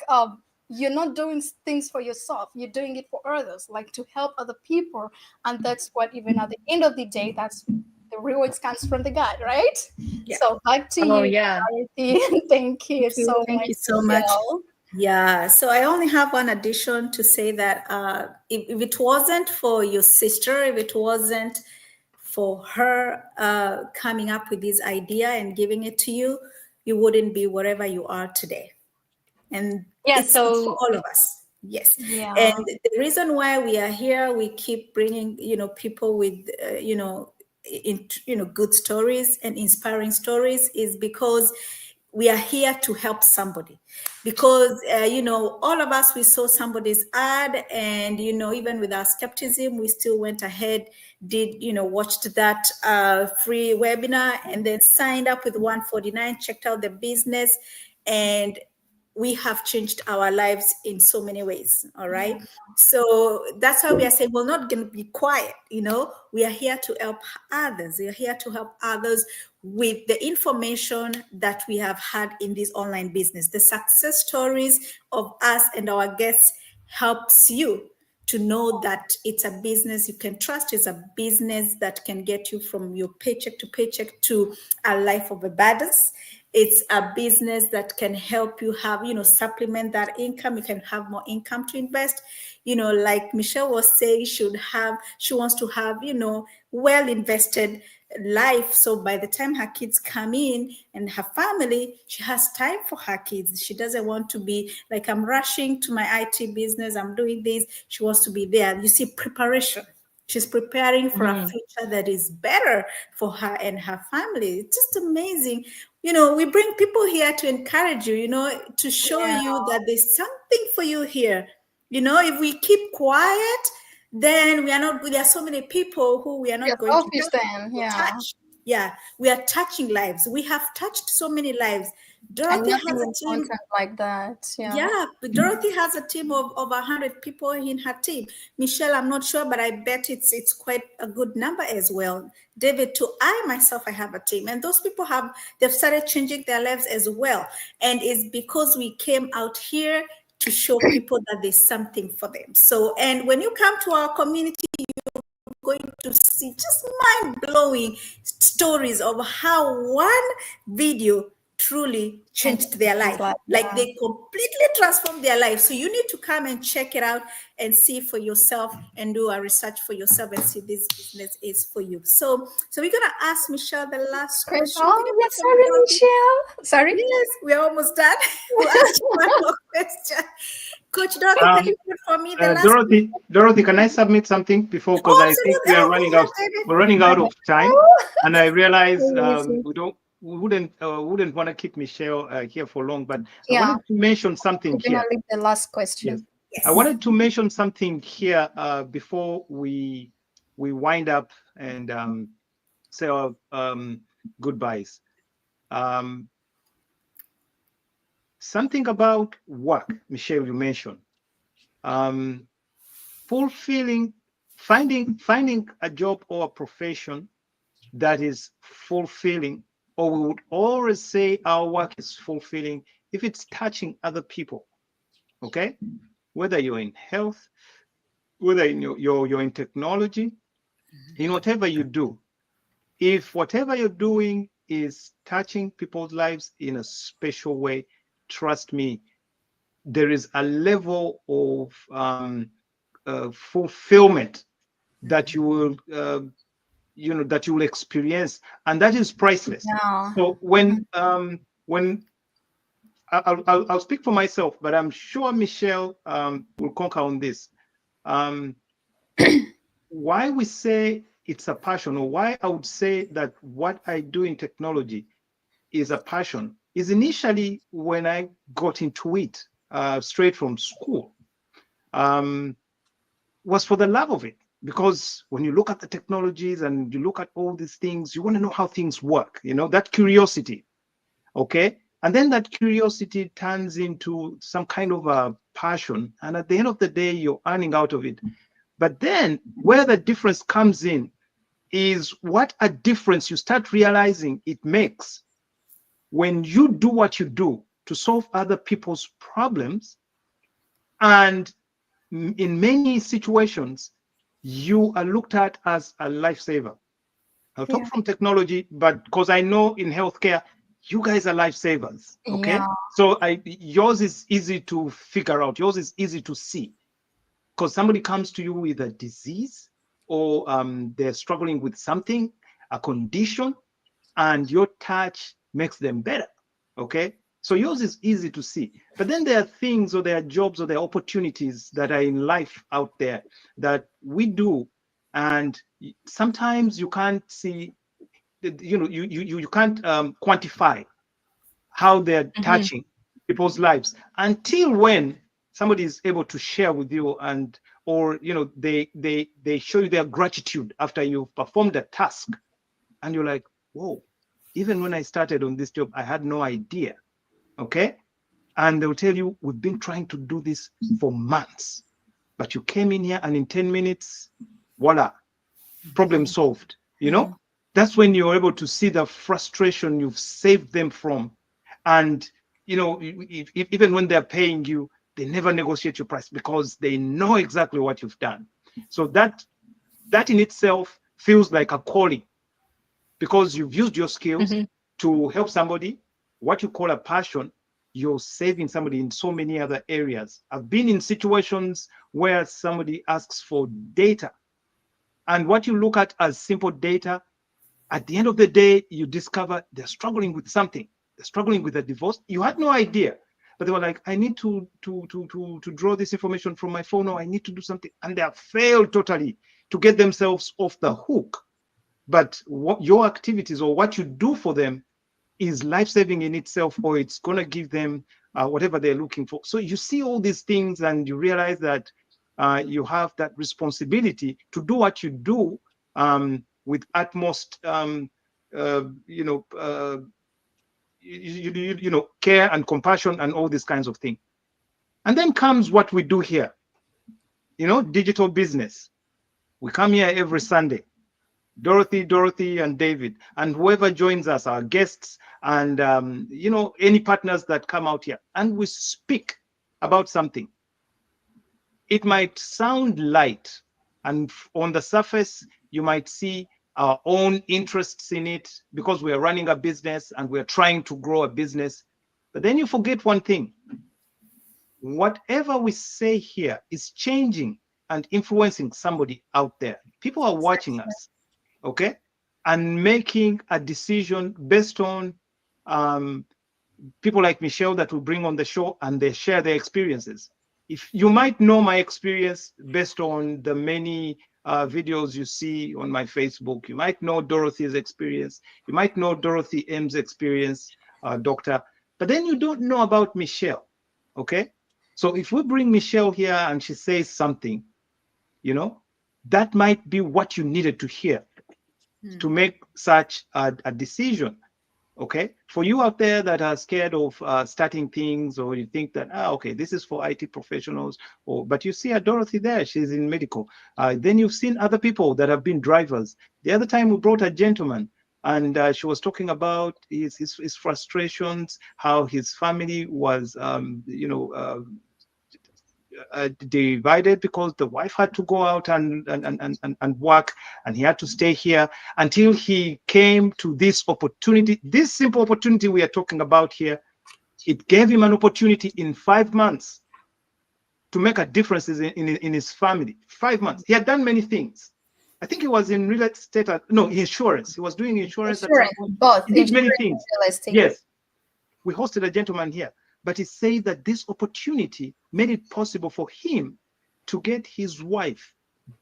you're not doing things for yourself. You're doing it for others, like to help other people. And that's what even at the end of the day, that's the rewards comes from the God, right? Yeah. So back to Oh you, yeah. Dorothy. Thank you Thank you. so Thank much, you so much. Michelle. Yeah, so I only have one addition to say that if it wasn't for your sister, if it wasn't for her coming up with this idea and giving it to you, you wouldn't be wherever you are today. And Yeah, it's for so all of us. Yes. Yeah. And the reason why we are here, we keep bringing, people with, good stories and inspiring stories, is because we are here to help somebody. Because, all of us, we saw somebody's ad, and, even with our skepticism, we still went ahead, did, watched that free webinar, and then signed up with 149, checked out the business, and we have changed our lives in so many ways. All right. So that's why we are saying we're not going to be quiet. We are here to help others. We are here to help others with the information that we have had in this online business. The success stories of us and our guests helps you to know that it's a business you can trust. It's a business that can get you from your paycheck to paycheck to a life of abundance. It's a business that can help you have, supplement that income. You can have more income to invest. Like Michelle was saying, she wants to have, well invested life. So by the time her kids come in and her family, she has time for her kids. She doesn't want to be like, I'm rushing to my IT business, I'm doing this. She wants to be there. You see, preparation. She's preparing for a future that is better for her and her family. It's just amazing. We bring people here to encourage you, to show you that there's something for you here. If we keep quiet, then we are not, there are so many people who we are not going to touch. Yeah, we are touching lives. We have touched so many lives. Dorothy has a team like that. Yeah, Dorothy has a team of over 100 people in her team. Michelle, I'm not sure, but I bet it's quite a good number as well. David, too. I myself, I have a team, and those people they've started changing their lives as well. And it's because we came out here to show people that there's something for them. So, and when you come to our community, going to see just mind-blowing stories of how one video truly changed their life. Like they completely transformed their life. So you need to come and check it out and see for yourself and do a research for yourself and see this business is for you. So we're gonna ask Michelle the last question. Oh, yes, sorry, Michelle. Sorry. Yes, we're almost done. We'll ask you one more question. Coach Dorothy, can you put for me the last Dorothy, can I submit something before? Because I think we are running out. We're running out of time, and I realize we wouldn't want to keep Michelle here for long. But I wanted to mention something here. Leave the last question. Yes. Yes. I wanted to mention something here before we wind up and say our goodbyes. Something about work, Michelle, you mentioned. Finding a job or a profession that is fulfilling, or we would always say our work is fulfilling if it's touching other people. Okay, whether you're in health, whether you're in technology, in whatever you do, if whatever you're doing is touching people's lives in a special way, trust me, there is a level of fulfillment that you will that you will experience, and that is priceless. So when I'll speak for myself, but I'm sure Michelle will concur on this. Why we say it's a passion, or why I would say that what I do in technology is a passion, is initially when I got into it straight from school, was for the love of it. Because when you look at the technologies and you look at all these things, you want to know how things work, that curiosity. Okay. And then that curiosity turns into some kind of a passion. And at the end of the day, you're earning out of it. But then where the difference comes in is what a difference you start realizing it makes when you do what you do to solve other people's problems. And in many situations, you are looked at as a lifesaver. I'll talk from technology, but because I know in healthcare, you guys are lifesavers. Okay. So yours is easy to figure out. Yours is easy to see, because somebody comes to you with a disease or they're struggling with something, a condition, and your touch makes them better. Okay. So yours is easy to see. But then there are things, or there are jobs, or there are opportunities that are in life out there that we do. And sometimes you can't see, you can't quantify how they're touching people's lives until when somebody is able to share with you, and or they show you their gratitude after you've performed a task, and you're like, whoa, even when I started on this job, I had no idea. Okay. And they'll tell you, we've been trying to do this for months, but you came in here and in 10 minutes, voila, problem solved. That's when you're able to see the frustration you've saved them from. And even when they're paying you, they never negotiate your price because they know exactly what you've done. So that in itself feels like a calling, because you've used your skills to help somebody. What you call a passion, you're saving somebody in so many other areas. I've been in situations where somebody asks for data, and what you look at as simple data, at the end of the day, you discover they're struggling with something. They're struggling with a divorce. You had no idea, but they were like, I need to draw this information from my phone, or I need to do something, and they have failed totally to get themselves off the hook. But what your activities or what you do for them is life-saving in itself, or it's going to give them whatever they're looking for. So you see all these things, and you realize that you have that responsibility to do what you do with utmost, care and compassion and all these kinds of things. And then comes what we do here, digital business. We come here every Sunday. Dorothy and David, and whoever joins us, our guests, and any partners that come out here, and we speak about something. It might sound light, and on the surface you might see our own interests in it because we are running a business and we're trying to grow a business. But then you forget one thing: whatever we say here is changing and influencing somebody out there. People are watching us. Okay, and making a decision based on people like Michelle that will bring on the show, and they share their experiences. If you might know my experience based on the many videos you see on my Facebook, you might know Dorothy's experience, you might know Dorothy M's experience, doctor, but then you don't know about Michelle. Okay, so if we bring Michelle here and she says something, that might be what you needed to hear to make such a decision. Okay, for you out there that are scared of starting things, or you think that okay, this is for IT professionals, but you see a Dorothy there, she's in medical. Then you've seen other people that have been drivers. The other time we brought a gentleman, and she was talking about his frustrations, how his family was divided because the wife had to go out and work, and he had to stay here until he came to this opportunity, this simple opportunity we are talking about here. It gave him an opportunity in 5 months to make a difference in his family. 5 months. He had done many things. I think he was in real estate, insurance. He was doing insurance. Both. He did many things. Real estate. Yes. We hosted a gentleman here, but he said that this opportunity made it possible for him to get his wife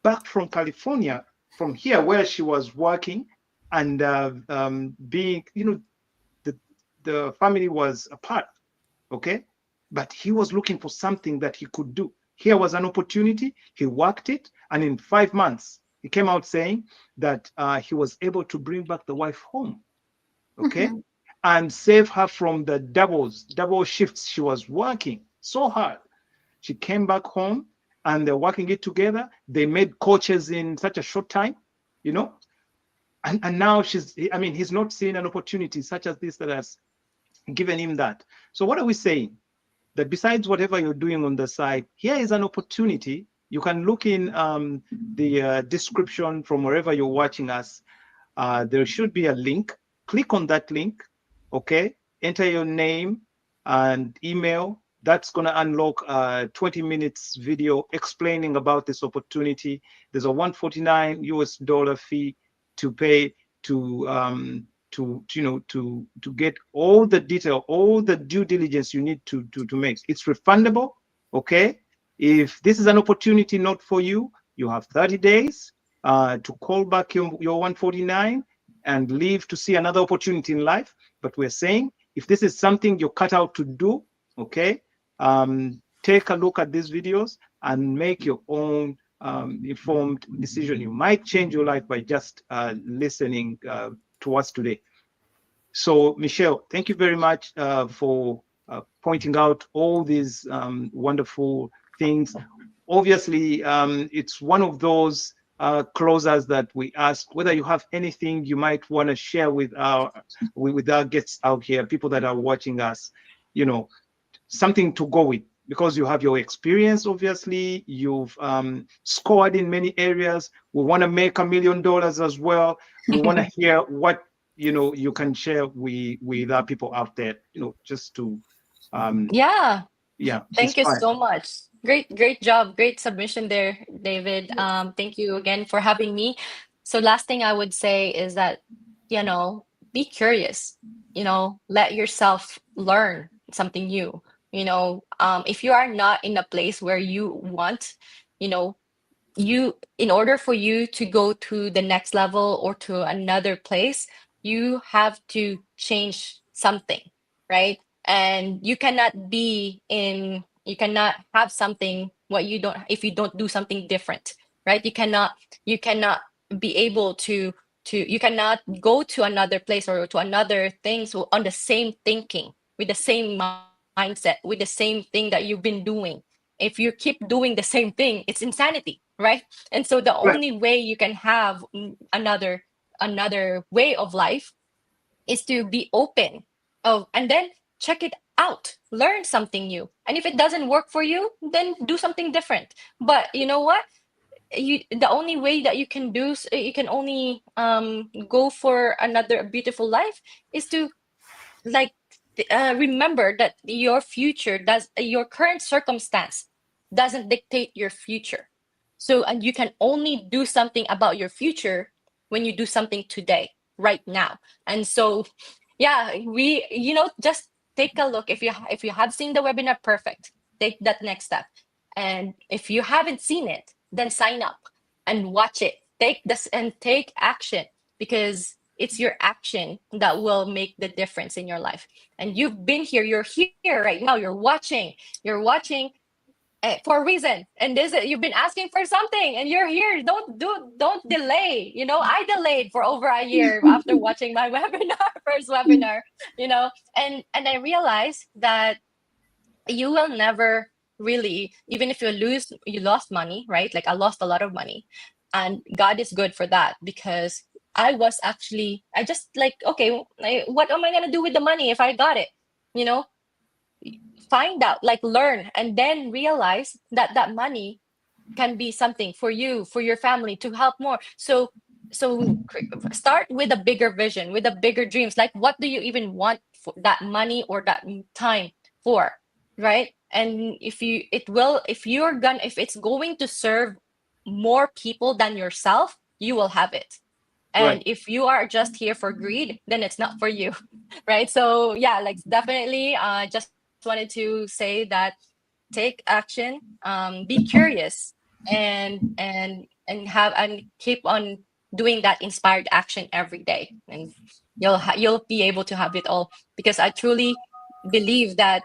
back from California, from here where she was working, and being, the family was apart. Okay, but he was looking for something that he could do. Here was an opportunity. He worked it, and in 5 months, he came out saying that he was able to bring back the wife home. Okay. And save her from the double shifts she was working so hard. She came back home, and they're working it together. They made coaches in such a short time, and now he's not seeing an opportunity such as this that has given him that. So what are we saying? That besides whatever you're doing on the side, here is an opportunity. You can look in the description from wherever you're watching us. There should be a link. Click on that link. Okay, enter your name and email, that's going to unlock a 20 minutes video explaining about this opportunity. There's a $149 fee to pay to get all the detail, all the due diligence you need to make. It's refundable. Okay. If this is an opportunity not for you, you have 30 days to call back your 149 and leave to see another opportunity in life. But we're saying if this is something you're cut out to do, okay, take a look at these videos and make your own informed decision. You might change your life by just listening to us today. So, Michelle, thank you very much for pointing out all these wonderful things. Obviously, it's one of those closers that we ask whether you have anything you might want to share with our guests out here, people that are watching us, something to go with, because you have your experience. Obviously, you've scored in many areas. We want to make $1 million as well. We want to hear what you can share with our people out there, just to Yeah. Thank you inspire. so much. Great job. Great submission there, David. Thank you again for having me. So last thing I would say is that, be curious, let yourself learn something new. If you are not in a place where you want, in order for you to go to the next level or to another place, you have to change something, right? And you cannot have something what you don't if you don't do something different, right? You cannot be able to you cannot go to another place or to another things on the same thinking, with the same mindset, with the same thing that you've been doing. If you keep doing the same thing, it's insanity, right? And so the Right. only way you can have another way of life is to be open. Oh, and then check it out, learn something new. And if it doesn't work for you, then do something different. But you know what? The only way that you can only go for another beautiful life is to, like, remember that your current circumstance doesn't dictate your future. So, and you can only do something about your future when you do something today, right now. And so, yeah, just take a look. If you have seen the webinar, perfect. Take that next step. And if you haven't seen it, then sign up and watch it. Take this and take action, because it's your action that will make the difference in your life. And you've been here, you're here right now, you're watching for a reason. And you've been asking for something and you're here. Don't delay. I delayed for over a year after watching my first webinar, and I realized that you will never really, even if you lost money, right? Like, I lost a lot of money, and God is good for that, because I just like, okay, what am I going to do with the money if I got it? You know, find out, like, learn, and then realize that that money can be something for you, for your family, to help more. So start with a bigger vision, with a bigger dreams. Like, what do you even want for that money or that time for, right? And if it's going to serve more people than yourself, you will have it. And Right. if you are just here for greed, then it's not for you. Right? So yeah, like, definitely just wanted to say that take action, be curious, and keep on doing that inspired action every day, and you'll be able to have it all, because I truly believe that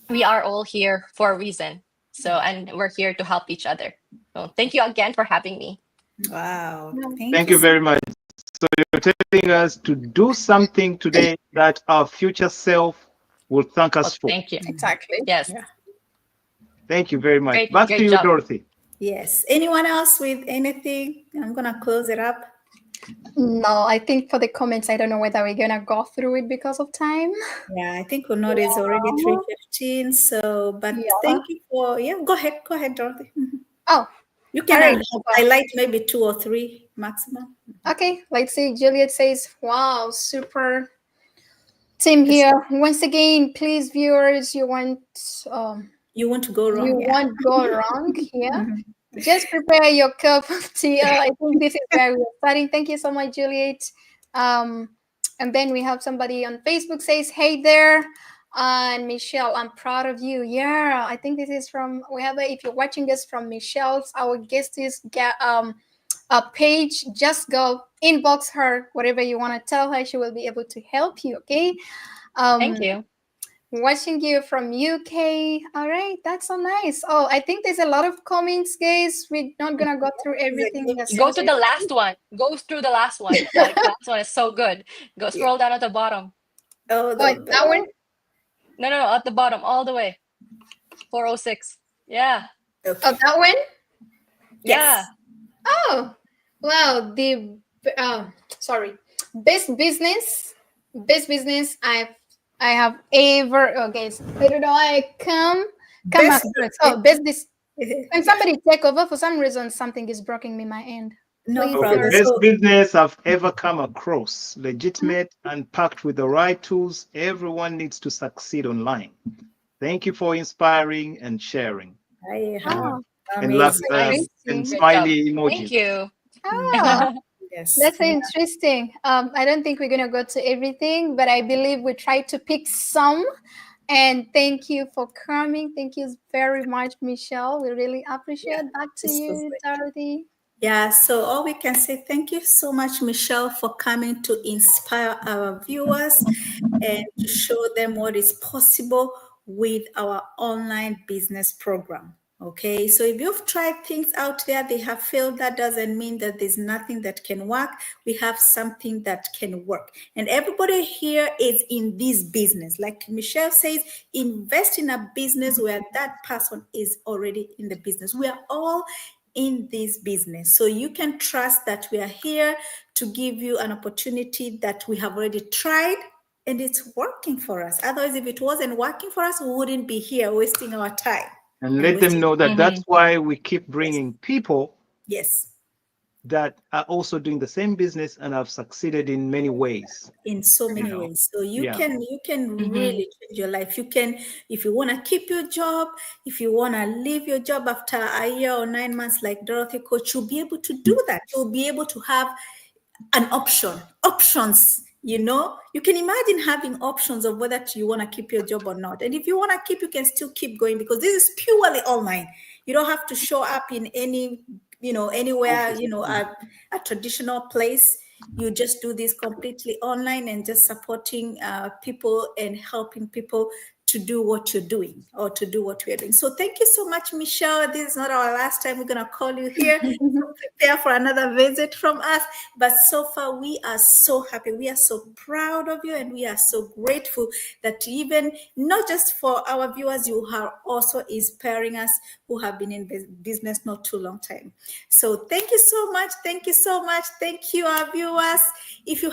we are all here for a reason. So, and we're here to help each other. So thank you again for having me. Wow. Yeah. Thank Thank you you very much. So you're telling us to do something today that our future self will thank Oh, us for. thank you. Exactly. Yes. Yeah. Thank you very much. Great, Back to great you, job. Dorothy. Yes. Anyone else with anything? I'm gonna close it up. No, I think for the comments, I don't know whether we're gonna go through it because of time. Yeah, I think we know it's already 3:15. So, but Yeah. thank you for, yeah, go ahead, Dorothy. Mhm. Oh, You all can right. highlight maybe 2 or 3 maximum. Okay, let's see. Juliet says, wow, super Same here. Once again, please, viewers, You want to go wrong? you won't go wrong here. Just prepare your cup of tea. I think this is where we're starting. Thank you so much, Juliet. And then we have somebody on Facebook says, "Hey there, and Michelle, I'm proud of you." Yeah, I think this is from if you're watching us from Michelle's, our guest is a page. Just go inbox her, whatever you want to tell her. She will be able to help you. Okay. Thank you. Watching you from UK. All right, that's so nice. Oh, I think there's a lot of comments, guys. We're not gonna go through everything. Go to the last one. Go through the last one. Like, the last one is so good. Go scroll down at the bottom. That one? No, at the bottom, all the way. 406. Yeah. Oh, that one? Yeah. Oh, wow. The best business I have ever. Okay, I don't know. I come Best across. Oh, business. Can somebody take over? For some reason, something is blocking me my end. No Please, problem. The best business I've ever come across, legitimate and packed with the right tools. Everyone needs to succeed online. Thank you for inspiring and sharing. Oh, And love amazing. and smiley emojis. Thank you. oh. Yes. That's interesting. I don't think we're going to go to everything, but I believe we try to pick some. And thank you for coming. Thank you very much, Michelle. We really appreciate that to this was you, great. Dorothy. Yeah, so all we can say, thank you so much, Michelle, for coming to inspire our viewers and to show them what is possible with our online business program. Okay, so if you've tried things out there, they have failed, that doesn't mean that there's nothing that can work. We have something that can work. And everybody here is in this business. Like Michelle says, invest in a business where that person is already in the business. We are all in this business. So you can trust that we are here to give you an opportunity that we have already tried and it's working for us. Otherwise, if it wasn't working for us, we wouldn't be here wasting our time. And let them know that that's why we keep bringing people that are also doing the same business and have succeeded in many ways. In so many ways. So you can really change your life. You can, if you want to keep your job, if you want to leave your job after a year or 9 months, like Dorothy Coach, you'll be able to do that. You'll be able to have an options. You know, you can imagine having options of whether you want to keep your job or not. And if you want to keep, you can still keep going because this is purely online. You don't have to show up in any, anywhere, a traditional place. You just do this completely online and just supporting people and helping people to do what you're doing or to do what we're doing. So thank you so much, Michelle. This is not our last time. We're going to call you here. So prepare for another visit from us. But so far, we are so happy. We are so proud of you. And we are so grateful that even not just for our viewers, you are also inspiring us who have been in business not too long time. So thank you so much. Thank you so much. Thank you, our viewers. If you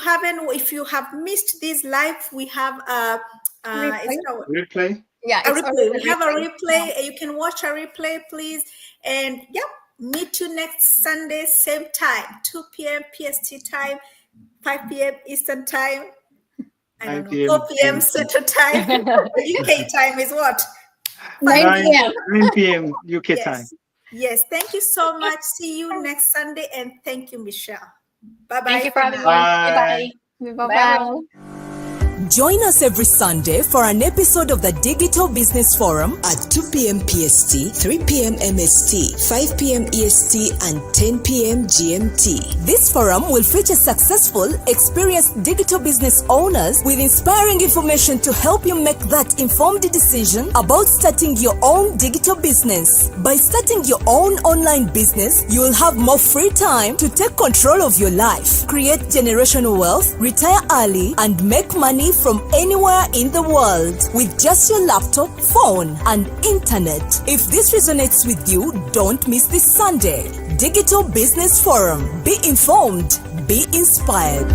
have missed this live, we have a replay. Yeah, a replay. We have a replay. You can watch a replay, please. And meet you next Sunday, same time, 2 p.m. PST time, 5 p.m. Eastern time. I don't know, 4 p.m. Central time. UK time is what? 9 p.m. 9 p.m. UK time. Yes, thank you so much. See you next Sunday, and thank you, Michelle. Bye-bye. Thank you for having me. Bye. Bye. Bye-bye. Join us every Sunday for an episode of the Digital Business Forum at 2 p.m. PST, 3 p.m. MST, 5 p.m. EST, and 10 p.m. GMT. This forum will feature successful, experienced digital business owners with inspiring information to help you make that informed decision about starting your own digital business. By starting your own online business, you will have more free time to take control of your life, create generational wealth, retire early, and make money from anywhere in the world with just your laptop, phone, and internet. If this resonates with you, don't miss this Sunday. Digital Business Forum. Be informed, be inspired.